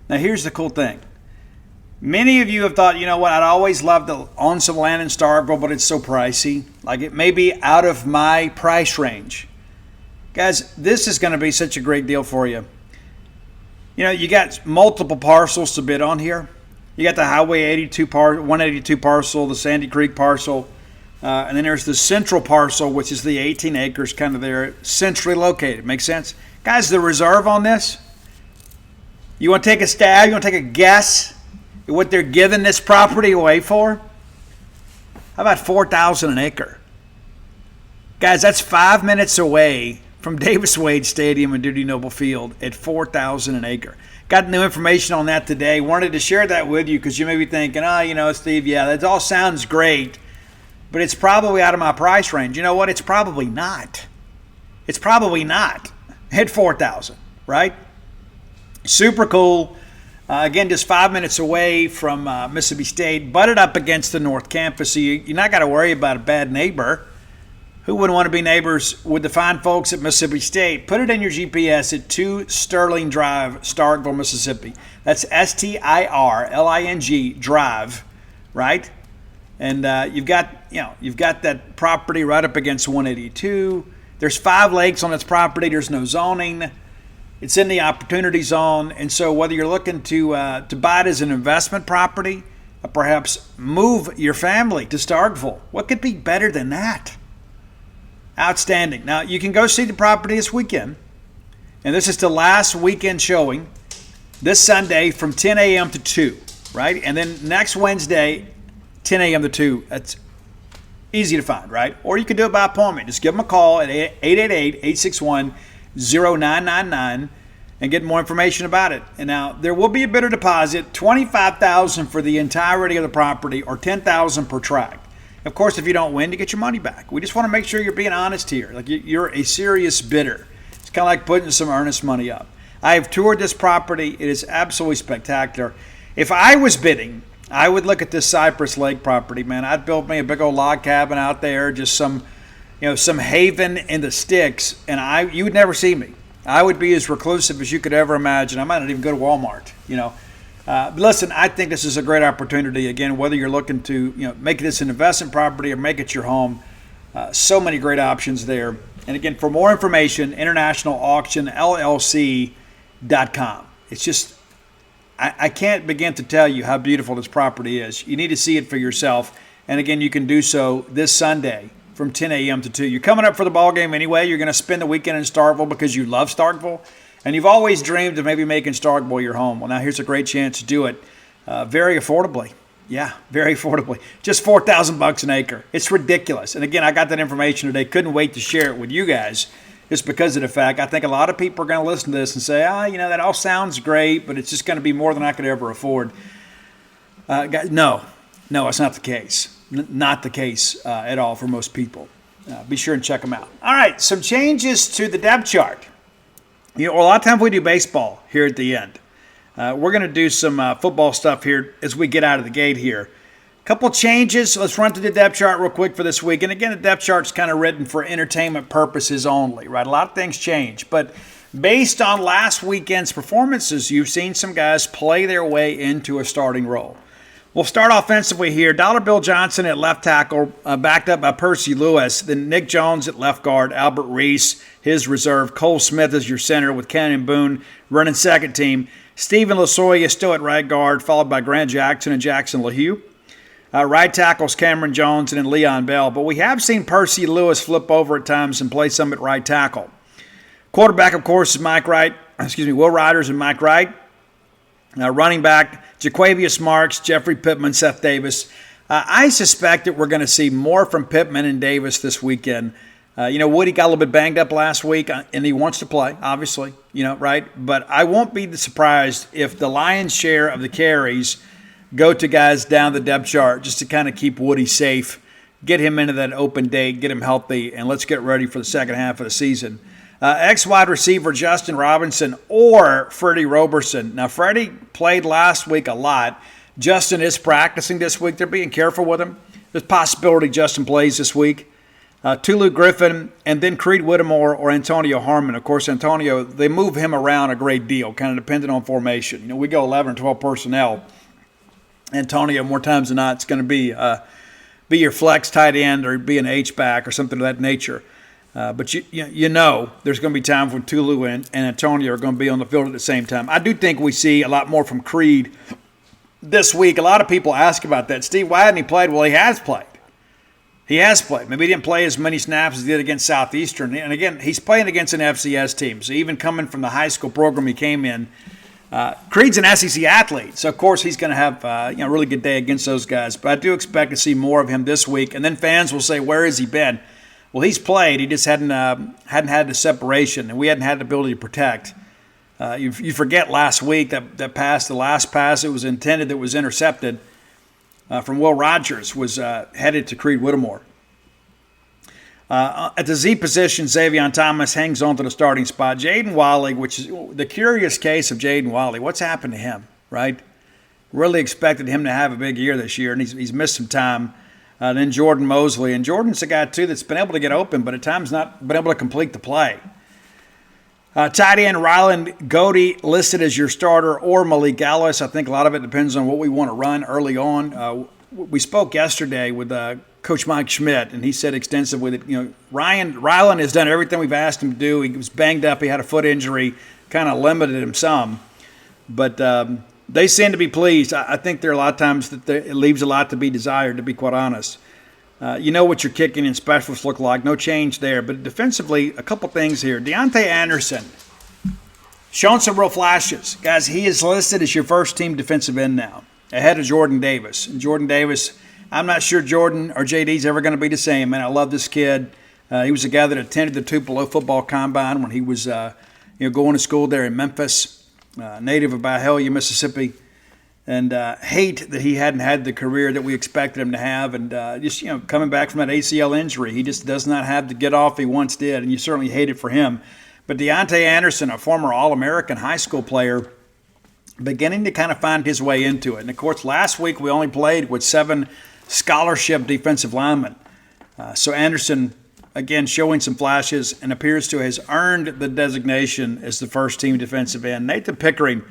Now, here's the cool thing. Many of you have thought, I'd always love to own some land in Starkville, but it's so pricey. Like, it may be out of my price range. Guys, this is going to be such a great deal for you. You got multiple parcels to bid on here. You got the Highway 182 parcel, the Sandy Creek parcel, and then there's the central parcel, which is the 18 acres kind of there, centrally located. Make sense? Guys, the reserve on this, you want to take a stab? You want to take a guess at what they're giving this property away for? How about $4,000 an acre? Guys, that's 5 minutes away from Davis Wade Stadium and Duty Noble Field at $4,000 an acre. Got new information on that today. Wanted to share that with you because you may be thinking, Steve, yeah, that all sounds great, but it's probably out of my price range. You know what? It's probably not. It's probably not. At $4,000, right? Super cool. Again, just 5 minutes away from Mississippi State, butted up against the North Campus, so you're not got to worry about a bad neighbor. Who wouldn't want to be neighbors with the fine folks at Mississippi State? Put it in your GPS at 2 Sterling Drive, Starkville, Mississippi. That's Stirling Drive, right? And you've got that property right up against 182. There's 5 lakes on its property. There's no zoning. It's in the opportunity zone. And so whether you're looking to buy it as an investment property, or perhaps move your family to Starkville, what could be better than that? Outstanding. Now, you can go see the property this weekend. And this is the last weekend showing this Sunday from 10 a.m. to 2, right? And then next Wednesday, 10 a.m. to 2. That's easy to find, right? Or you can do it by appointment. Just give them a call at 888-861-0999 and get more information about it. And now, there will be a bidder deposit, $25,000 for the entirety of the property or $10,000 per tract. Of course, if you don't win, you get your money back. We just want to make sure you're being honest here. Like you're a serious bidder. It's kind of like putting some earnest money up. I have toured this property. It is absolutely spectacular. If I was bidding, I would look at this Cypress Lake property, man. I'd build me a big old log cabin out there, just some haven in the sticks, and you would never see me. I would be as reclusive as you could ever imagine. I might not even go to Walmart, But listen, I think this is a great opportunity. Again, whether you're looking to make this an investment property or make it your home, so many great options there. And again, for more information, internationalauctionllc.com. It's just, I can't begin to tell you how beautiful this property is. You need to see it for yourself. And again, you can do so this Sunday from 10 a.m. to 2. You're coming up for the ball game anyway. You're going to spend the weekend in Starkville because you love Starkville. And you've always dreamed of maybe making Starkville your home. Well, now here's a great chance to do it very affordably. Yeah, very affordably. Just $4,000 an acre. It's ridiculous. And again, I got that information today. Couldn't wait to share it with you guys just because of the fact I think a lot of people are going to listen to this and say, that all sounds great, but it's just going to be more than I could ever afford. No, it's not the case. Not the case at all for most people. Be sure and check them out. All right, some changes to the depth chart. A lot of times we do baseball here at the end. We're going to do some football stuff here as we get out of the gate here. A couple changes. Let's run through the depth chart real quick for this week. And again, the depth chart's kind of written for entertainment purposes only, right? A lot of things change. But based on last weekend's performances, you've seen some guys play their way into a starting role. We'll start offensively here. Dollar Bill Johnson at left tackle, backed up by Percy Lewis. Then Nick Jones at left guard. Albert Reese, his reserve. Cole Smith is your center with Cannon Boone running second team. Stephen Lasoya still at right guard, followed by Grant Jackson and Jackson LaHue. Right tackles Cameron Jones and then Leon Bell. But we have seen Percy Lewis flip over at times and play some at right tackle. Quarterback, of course, is Will Riders and Mike Wright. Running back, Jaquavius Marks, Jeffrey Pittman, Seth Davis. I suspect that we're going to see more from Pittman and Davis this weekend. Woody got a little bit banged up last week, and he wants to play, obviously, right? But I won't be surprised if the lion's share of the carries go to guys down the depth chart just to kind of keep Woody safe, get him into that open date, get him healthy, and let's get ready for the second half of the season. Ex-wide receiver Justin Robinson or Freddie Roberson. Now, Freddie played last week a lot. Justin is practicing this week. They're being careful with him. There's a possibility Justin plays this week. Tulu Griffin, and then Creed Whittemore or Antonio Harmon. Of course, Antonio, they move him around a great deal, kind of depending on formation. We go 11 or 12 personnel. Antonio, more times than not, it's going to be your flex tight end or be an H-back or something of that nature. But there's going to be times when Tulu and Antonio are going to be on the field at the same time. I do think we see a lot more from Creed this week. A lot of people ask about that. Steve, why hadn't he played? Well, he has played. He has played. Maybe he didn't play as many snaps as he did against Southeastern. And again, he's playing against an FCS team. So even coming from the high school program he came in, Creed's an SEC athlete. So, of course, he's going to have a really good day against those guys. But I do expect to see more of him this week. And then fans will say, where has he been? Well, he's played. He just hadn't had the separation, and we hadn't had the ability to protect. You forget last week that pass, the last pass it was intended that was intercepted from Will Rogers was headed to Creed Whittemore. At the Z position, Xavion Thomas hangs on to the starting spot. Jaden Walley, which is the curious case of Jaden Walley. What's happened to him, right? Really expected him to have a big year this year, and he's missed some time. Then Jordan Mosley. And Jordan's a guy, too, that's been able to get open, but at times not been able to complete the play. Tight end Ryland Godey listed as your starter, or Malik Ellis. I think a lot of it depends on what we want to run early on. We spoke yesterday with Coach Mike Schmidt, and he said extensively that Ryland has done everything we've asked him to do. He was banged up. He had a foot injury, kind of limited him some. But they seem to be pleased. I think there are a lot of times that it leaves a lot to be desired, to be quite honest. You know what your kicking and specialists look like. No change there. But defensively, a couple things here. Deontay Anderson, showing some real flashes. Guys, he is listed as your first-team defensive end now, ahead of Jordan Davis. And Jordan Davis, I'm not sure Jordan or JD's ever going to be the same, man. I love this kid. He was a guy that attended the Tupelo Football Combine when he was going to school there in Memphis, native of Byhalia, Mississippi. And hate that he hadn't had the career that we expected him to have. And just coming back from that ACL injury, he just does not have the get-off he once did, and you certainly hate it for him. But Deontay Anderson, a former All-American high school player, beginning to kind of find his way into it. And, of course, last week we only played with 7 scholarship defensive linemen. So Anderson, again, showing some flashes and appears to has earned the designation as the first-team defensive end. Nathan Pickering,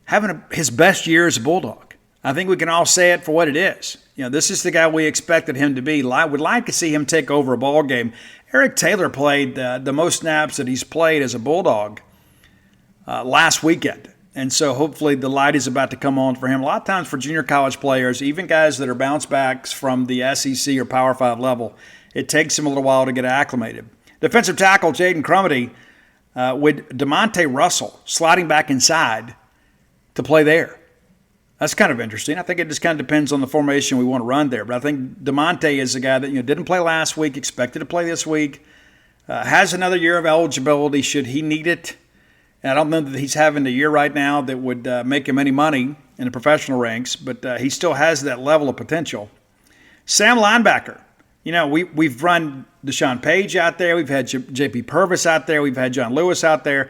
having his best year as a Bulldog. I think we can all say it for what it is. This is the guy we expected him to be. Would like to see him take over a ball game. Eric Taylor played the most snaps that he's played as a Bulldog last weekend. And so hopefully the light is about to come on for him. A lot of times for junior college players, even guys that are bounce backs from the SEC or Power 5 level, it takes them a little while to get acclimated. Defensive tackle Jaden Crumity with DeMonte Russell sliding back inside to play there. That's kind of interesting. I think it just kind of depends on the formation we want to run there. But I think DeMonte is a guy that didn't play last week, expected to play this week, has another year of eligibility should he need it. And I don't know that he's having a year right now that would make him any money in the professional ranks, but he still has that level of potential. Sam linebacker. We've run Deshaun Page out there. We've had J.P. Purvis out there. We've had John Lewis out there.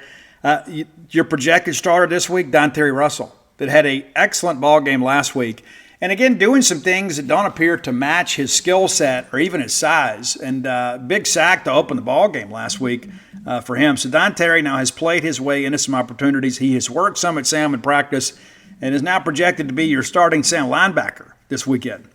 Your projected starter this week, Dontae Russell, that had an excellent ball game last week. And again, doing some things that don't appear to match his skill set or even his size. And big sack to open the ball game last week for him. So Dontae now has played his way into some opportunities. He has worked some at Sam in practice and is now projected to be your starting Sam linebacker this weekend.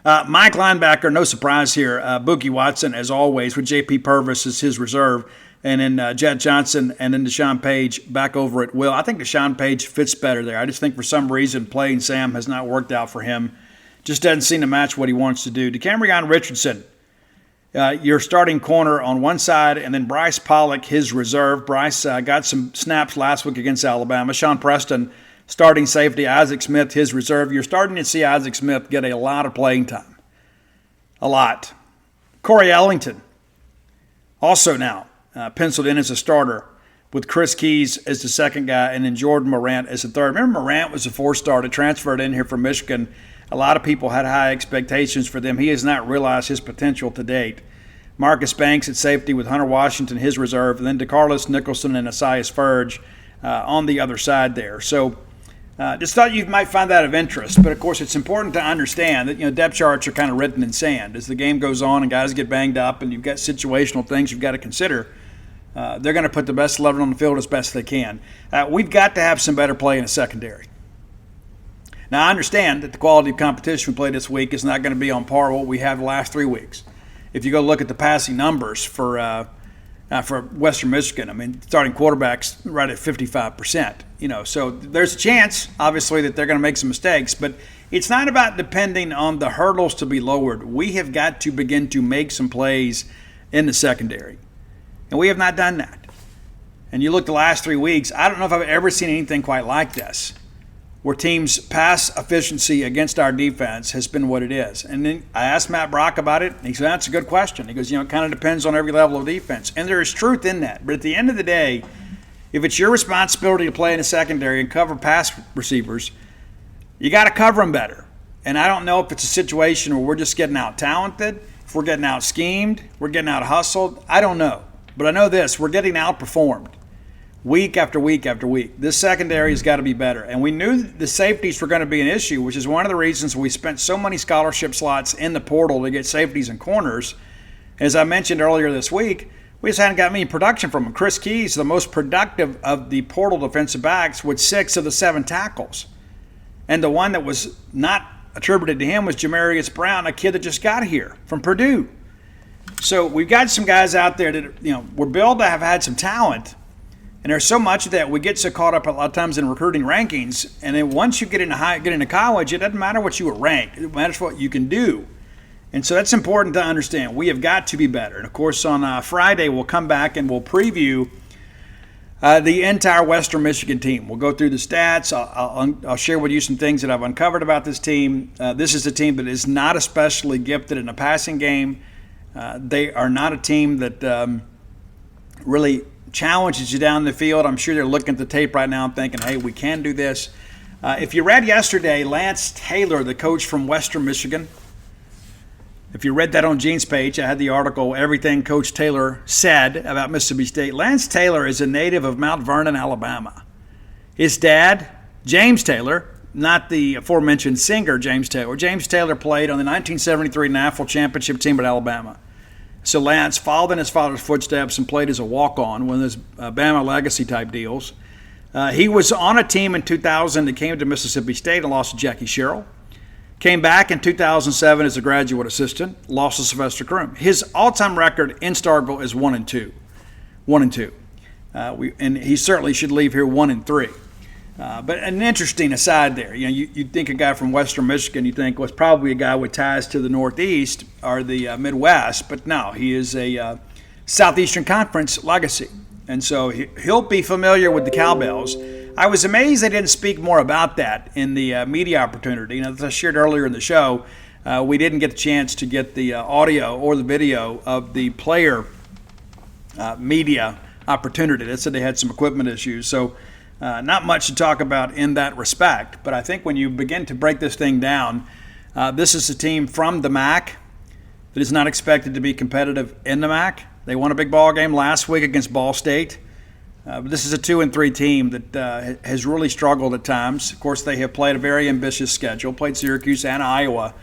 Mike linebacker, no surprise here. Boogie Watson, as always, with J.P. Purvis as his reserve. And then Jet Johnson and then Deshaun Page back over at will. I think Deshaun Page fits better there. I just think for some reason playing Sam has not worked out for him. Just doesn't seem to match what he wants to do. DeCamerion Richardson, your starting corner on one side, and then Bryce Pollock, his reserve. Bryce got some snaps last week against Alabama. Sean Preston, starting safety. Isaac Smith, his reserve. You're starting to see Isaac Smith get a lot of playing time. A lot. Corey Ellington, also now penciled in as a starter with Chris Keys as the second guy and then Jordan Morant as the third. Remember, Morant was a 4-star that transferred in here from Michigan. A lot of people had high expectations for them. He has not realized his potential to date. Marcus Banks at safety with Hunter Washington, his reserve, and then DeCarlos Nicholson and Asias Ferge on the other side there. So just thought you might find that of interest. But, of course, it's important to understand that, depth charts are kind of written in sand. As the game goes on and guys get banged up and you've got situational things you've got to consider, they're going to put the best 11 on the field as best they can. We've got to have some better play in the secondary. Now, I understand that the quality of competition we play this week is not going to be on par with what we have the last 3 weeks. If you go look at the passing numbers for Western Michigan, starting quarterbacks right at 55%. So there's a chance, obviously, that they're going to make some mistakes. But it's not about depending on the hurdles to be lowered. We have got to begin to make some plays in the secondary. And we have not done that. And you look the last 3 weeks, I don't know if I've ever seen anything quite like this, where teams' pass efficiency against our defense has been what it is. And then I asked Matt Brock about it, and he said, that's a good question. He goes, it kind of depends on every level of defense. And there is truth in that. But at the end of the day, if it's your responsibility to play in the secondary and cover pass receivers, you got to cover them better. And I don't know if it's a situation where we're just getting out-talented, if we're getting out-schemed, we're getting out-hustled. I don't know. But I know this, we're getting outperformed. week after week after week. This secondary has got to be better. And we knew the safeties were going to be an issue, which is one of the reasons we spent so many scholarship slots in the portal to get safeties and corners. As I mentioned earlier this week, we just hadn't got any production from them. Chris Keys, the most productive of the portal defensive backs, with 6 of the 7 tackles. And the one that was not attributed to him was Jamarius Brown, a kid that just got here from Purdue. So we've got some guys out there that, we're billed to have had some talent. And there's so much of that we get so caught up a lot of times in recruiting rankings. And then once you get into college, it doesn't matter what you were ranked. It matters what you can do. And so that's important to understand. We have got to be better. And, of course, on Friday we'll come back and we'll preview the entire Western Michigan team. We'll go through the stats. I'll share with you some things that I've uncovered about this team. This is a team that is not especially gifted in a passing game. They are not a team that really challenges you down the field. I'm sure they're looking at the tape right now and thinking, hey, we can do this. If you read yesterday, Lance Taylor, the coach from Western Michigan, if you read that on Gene's page, I had the article, Everything Coach Taylor Said About Mississippi State. Lance Taylor is a native of Mount Vernon, Alabama. His dad, James Taylor, not the aforementioned singer James Taylor. James Taylor played on the 1973 NAFL championship team at Alabama. So Lance followed in his father's footsteps and played as a walk-on, one of those Bama legacy type deals. He was on a team in 2000 that came to Mississippi State and lost to Jackie Sherrill. Came back in 2007 as a graduate assistant, lost to Sylvester Croom. His all-time record in Starkville is 1-2. 1-2. And he certainly should leave here 1-3. But an interesting aside there. You think a guy from Western Michigan, you think was probably a guy with ties to the Northeast or the Midwest, but no, he is a Southeastern Conference legacy. And so he'll be familiar with the cowbells. I was amazed they didn't speak more about that in the media opportunity. As I shared earlier in the show, we didn't get the chance to get the audio or the video of the player media opportunity. They said they had some equipment issues. So not much to talk about in that respect. But I think when you begin to break this thing down, this is a team from the MAC that is not expected to be competitive in the MAC. They won a big ball game last week against Ball State. But this is a 2-3 team that has really struggled at times. Of course, they have played a very ambitious schedule, played Syracuse and Iowa.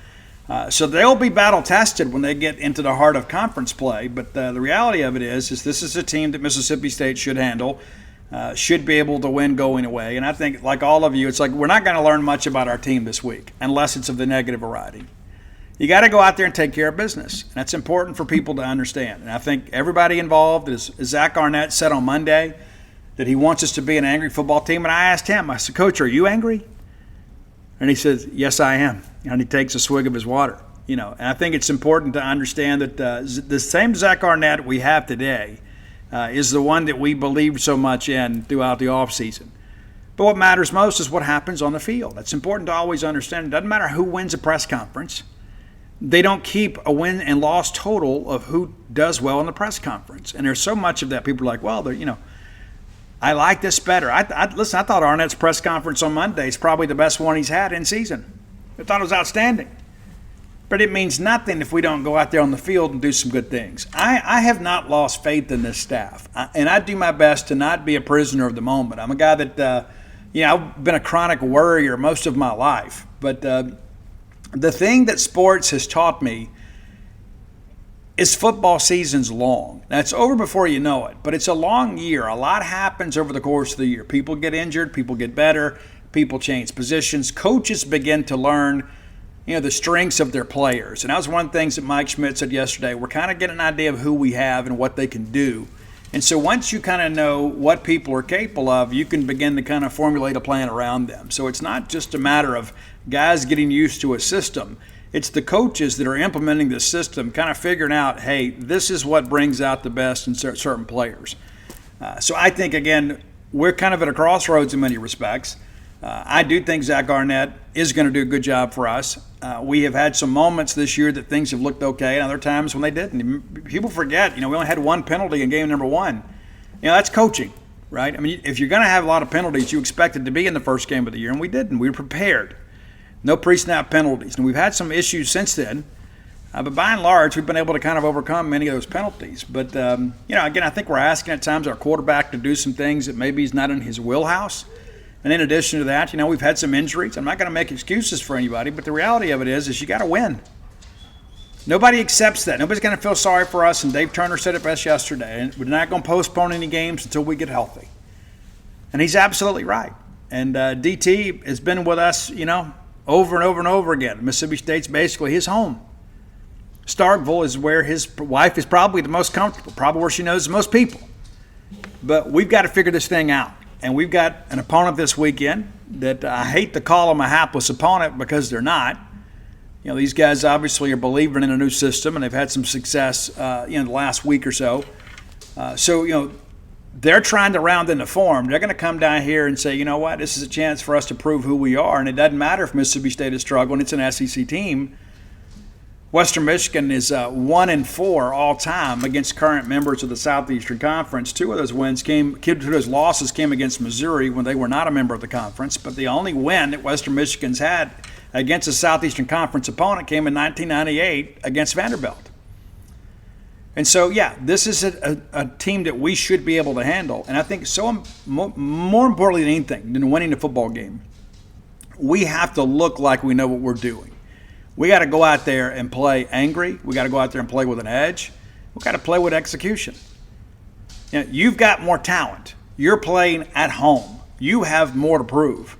So they'll be battle-tested when they get into the heart of conference play. But the reality of it is this is a team that Mississippi State should handle, should be able to win going away. And I think, like all of you, it's like we're not going to learn much about our team this week unless it's of the negative variety. You got to go out there and take care of business. And that's important for people to understand. And I think everybody involved, as Zach Arnett said on Monday, that he wants us to be an angry football team. And I asked him, I said, Coach, are you angry? And he says, yes, I am. And he takes a swig of his water. And I think it's important to understand that the same Zach Arnett we have today is the one that we believed so much in throughout the offseason. But what matters most is what happens on the field. That's important to always understand. It doesn't matter who wins a press conference. They don't keep a win and loss total of who does well in the press conference. And there's so much of that. People are like, well, I like this better. Listen, I thought Arnett's press conference on Monday is probably the best one he's had in season. I thought it was outstanding. But it means nothing if we don't go out there on the field and do some good things. I have not lost faith in this staff. And I do my best to not be a prisoner of the moment. I'm a guy that, I've been a chronic worrier most of my life. But the thing that sports has taught me is football season's long. Now, it's over before you know it, but it's a long year. A lot happens over the course of the year. People get injured, people get better, people change positions. Coaches begin to learn, the strengths of their players. And that was one of the things that Mike Schmidt said yesterday. We're kind of getting an idea of who we have and what they can do. And so once you kind of know what people are capable of, you can begin to kind of formulate a plan around them. So it's not just a matter of guys getting used to a system. It's the coaches that are implementing this system, kind of figuring out, hey, this is what brings out the best in certain players. So I think, again, we're kind of at a crossroads in many respects. I do think Zach Arnett is going to do a good job for us. We have had some moments this year that things have looked okay, and other times when they didn't. People forget, we only had one penalty in game number 1. That's coaching, right? I mean, if you're going to have a lot of penalties, you expect it to be in the first game of the year, and we didn't. We were prepared. No pre-snap penalties. And we've had some issues since then. But by and large, we've been able to kind of overcome many of those penalties. But, again, I think we're asking at times our quarterback to do some things that maybe he's not in his wheelhouse. And in addition to that, we've had some injuries. I'm not going to make excuses for anybody, but the reality of it is you got to win. Nobody accepts that. Nobody's going to feel sorry for us, and Dave Turner said it best yesterday. And we're not going to postpone any games until we get healthy. And he's absolutely right. And DT has been with us, over and over and over again. Mississippi State's basically his home. Starkville is where his wife is probably the most comfortable, probably where she knows the most people. But we've got to figure this thing out. And we've got an opponent this weekend that I hate to call them a hapless opponent because they're not. These guys obviously are believing in a new system, and they've had some success in the last week or so. They're trying to round into form. They're going to come down here and say, you know what, this is a chance for us to prove who we are. And it doesn't matter if Mississippi State is struggling. It's an SEC team. Western Michigan is 1-4 all time against current members of the Southeastern Conference. Two of those losses came against Missouri when they were not a member of the conference. But the only win that Western Michigan's had against a Southeastern Conference opponent came in 1998 against Vanderbilt. And so, this is a team that we should be able to handle. And I think more importantly than anything, than winning the football game, we have to look like we know what we're doing. We got to go out there and play angry. We got to go out there and play with an edge. We got to play with execution. You've got more talent. You're playing at home. You have more to prove.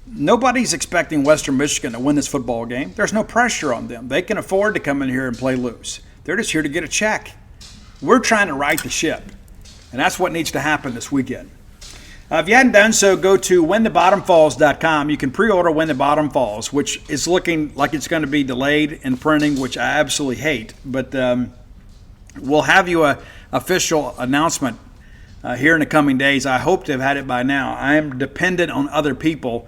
Nobody's expecting Western Michigan to win this football game. There's no pressure on them. They can afford to come in here and play loose. They're just here to get a check. We're trying to right the ship, and that's what needs to happen this weekend. If you hadn't done so, go to whenthebottomfalls.com. You can pre-order When the Bottom Falls, which is looking like it's going to be delayed in printing, which I absolutely hate. But we'll have you an official announcement here in the coming days. I hope to have had it by now. I am dependent on other people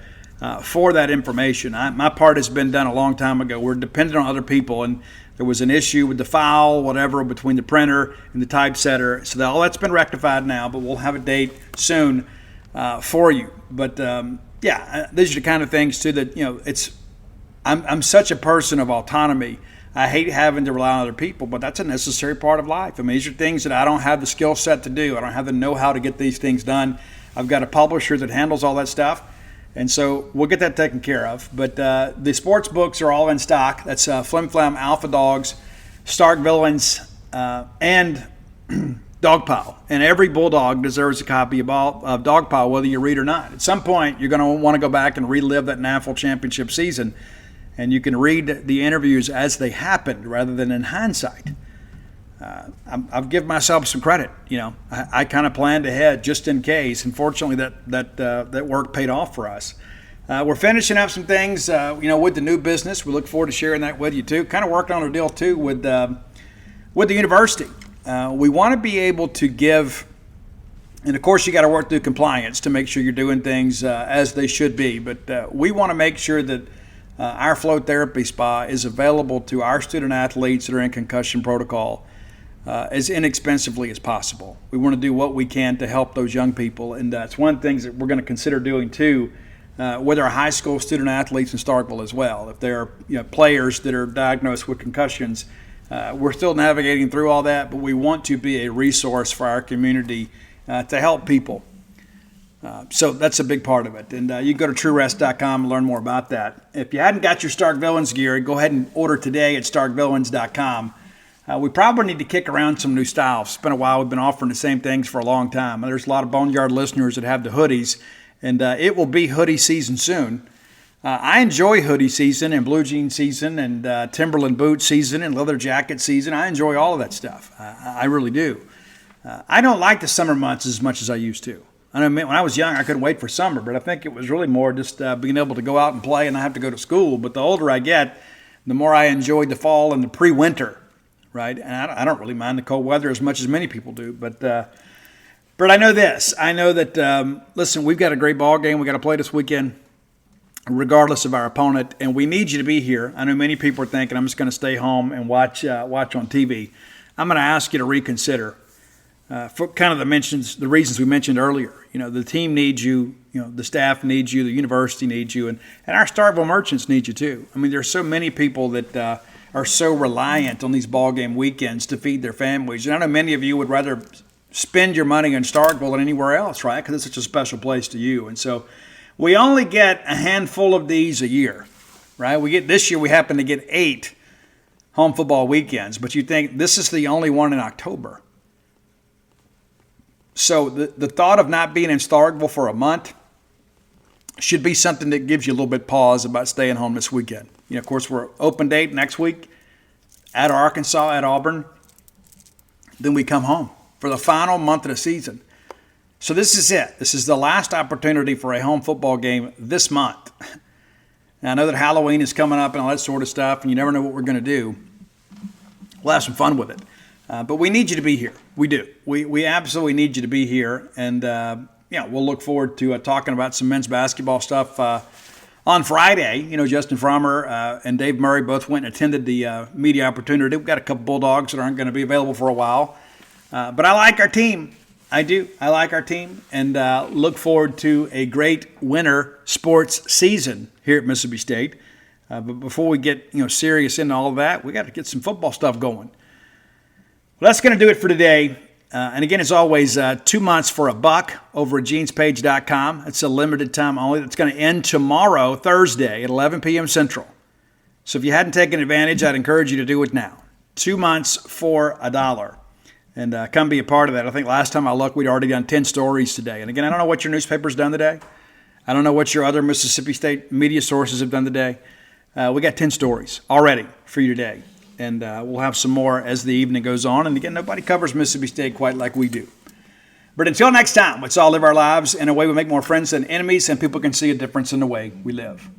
for that information. My part has been done a long time ago. We're dependent on other people, and there was an issue with the file, whatever, between the printer and the typesetter. So all that's been rectified now, but we'll have a date soon for you. But these are the kind of things too that I'm such a person of autonomy. I hate having to rely on other people, but that's a necessary part of life. I mean, these are things that I don't have the skill set to do. I don't have the know-how to get these things done. I've got a publisher that handles all that stuff, and so we'll get that taken care of. But the sports books are all in stock. That's Flim Flam, Alpha Dogs, Stark Villains, and Dogpile. And every Bulldog deserves a copy of Dogpile, whether you read or not. At some point, you're going to want to go back and relive that NAFL championship season, and you can read the interviews as they happened rather than in hindsight. I've given myself some credit. I kind of planned ahead just in case. Unfortunately, that work paid off for us. We're finishing up some things, with the new business. We look forward to sharing that with you too. Kind of working on a deal too with the university. We want to be able to give, and of course you got to work through compliance to make sure you're doing things as they should be. But we want to make sure that our float therapy spa is available to our student athletes that are in concussion protocol as inexpensively as possible. We want to do what we can to help those young people, and that's one of the things that we're going to consider doing too with our high school student athletes in Starkville as well. If there are players that are diagnosed with concussions, we're still navigating through all that, but we want to be a resource for our community to help people. So that's a big part of it. And you can go to TrueRest.com and learn more about that. If you hadn't got your Stark Villains gear, go ahead and order today at StarkVillains.com. We probably need to kick around some new styles. It's been a while. We've been offering the same things for a long time. There's a lot of Boneyard listeners that have the hoodies, and it will be hoodie season soon. I enjoy hoodie season and blue jean season and Timberland boot season and leather jacket season. I enjoy all of that stuff. I really do. I don't like the summer months as much as I used to. I mean, when I was young, I couldn't wait for summer, but I think it was really more just being able to go out and play and not have to go to school. But the older I get, the more I enjoyed the fall and the pre-winter, right? And I don't really mind the cold weather as much as many people do. But I know this. I know that, listen, we've got a great ball game. We've got to play this weekend, regardless of our opponent, and we need you to be here. I know many people are thinking, I'm just going to stay home and watch on TV. I'm going to ask you to reconsider for kind of the reasons we mentioned earlier. The team needs you, the staff needs you, the university needs you, and our Starkville merchants need you too. I mean, there's so many people that are so reliant on these ball game weekends to feed their families. And I know many of you would rather spend your money in Starkville than anywhere else, right? Because it's such a special place to you. And so we only get a handful of these a year, right? This year we happen to get 8 home football weekends, but you think this is the only one in October. So the thought of not being in Starkville for a month should be something that gives you a little bit pause about staying home this weekend. Of course, we're open date next week at Arkansas, at Auburn. Then we come home for the final month of the season. So this is it. This is the last opportunity for a home football game this month. Now, I know that Halloween is coming up and all that sort of stuff, and you never know what we're going to do. We'll have some fun with it. But we need you to be here. We do. We absolutely need you to be here. And, we'll look forward to talking about some men's basketball stuff on Friday. Justin Frommer and Dave Murray both went and attended the media opportunity. We've got a couple Bulldogs that aren't going to be available for a while. But I like our team. I do. I like our team and look forward to a great winter sports season here at Mississippi State. But before we get serious into all of that, we got to get some football stuff going. Well, that's going to do it for today. And again, as always, 2 months for $1 over at genespage.com. It's a limited time only. That's going to end tomorrow, Thursday, at 11 p.m. Central. So if you hadn't taken advantage, I'd encourage you to do it now. 2 months for $1. And come be a part of that. I think last time I looked, we'd already done 10 stories today. And again, I don't know what your newspaper's done today. I don't know what your other Mississippi State media sources have done today. We got 10 stories already for you today. And we'll have some more as the evening goes on. And again, nobody covers Mississippi State quite like we do. But until next time, let's all live our lives in a way we make more friends than enemies, and people can see a difference in the way we live.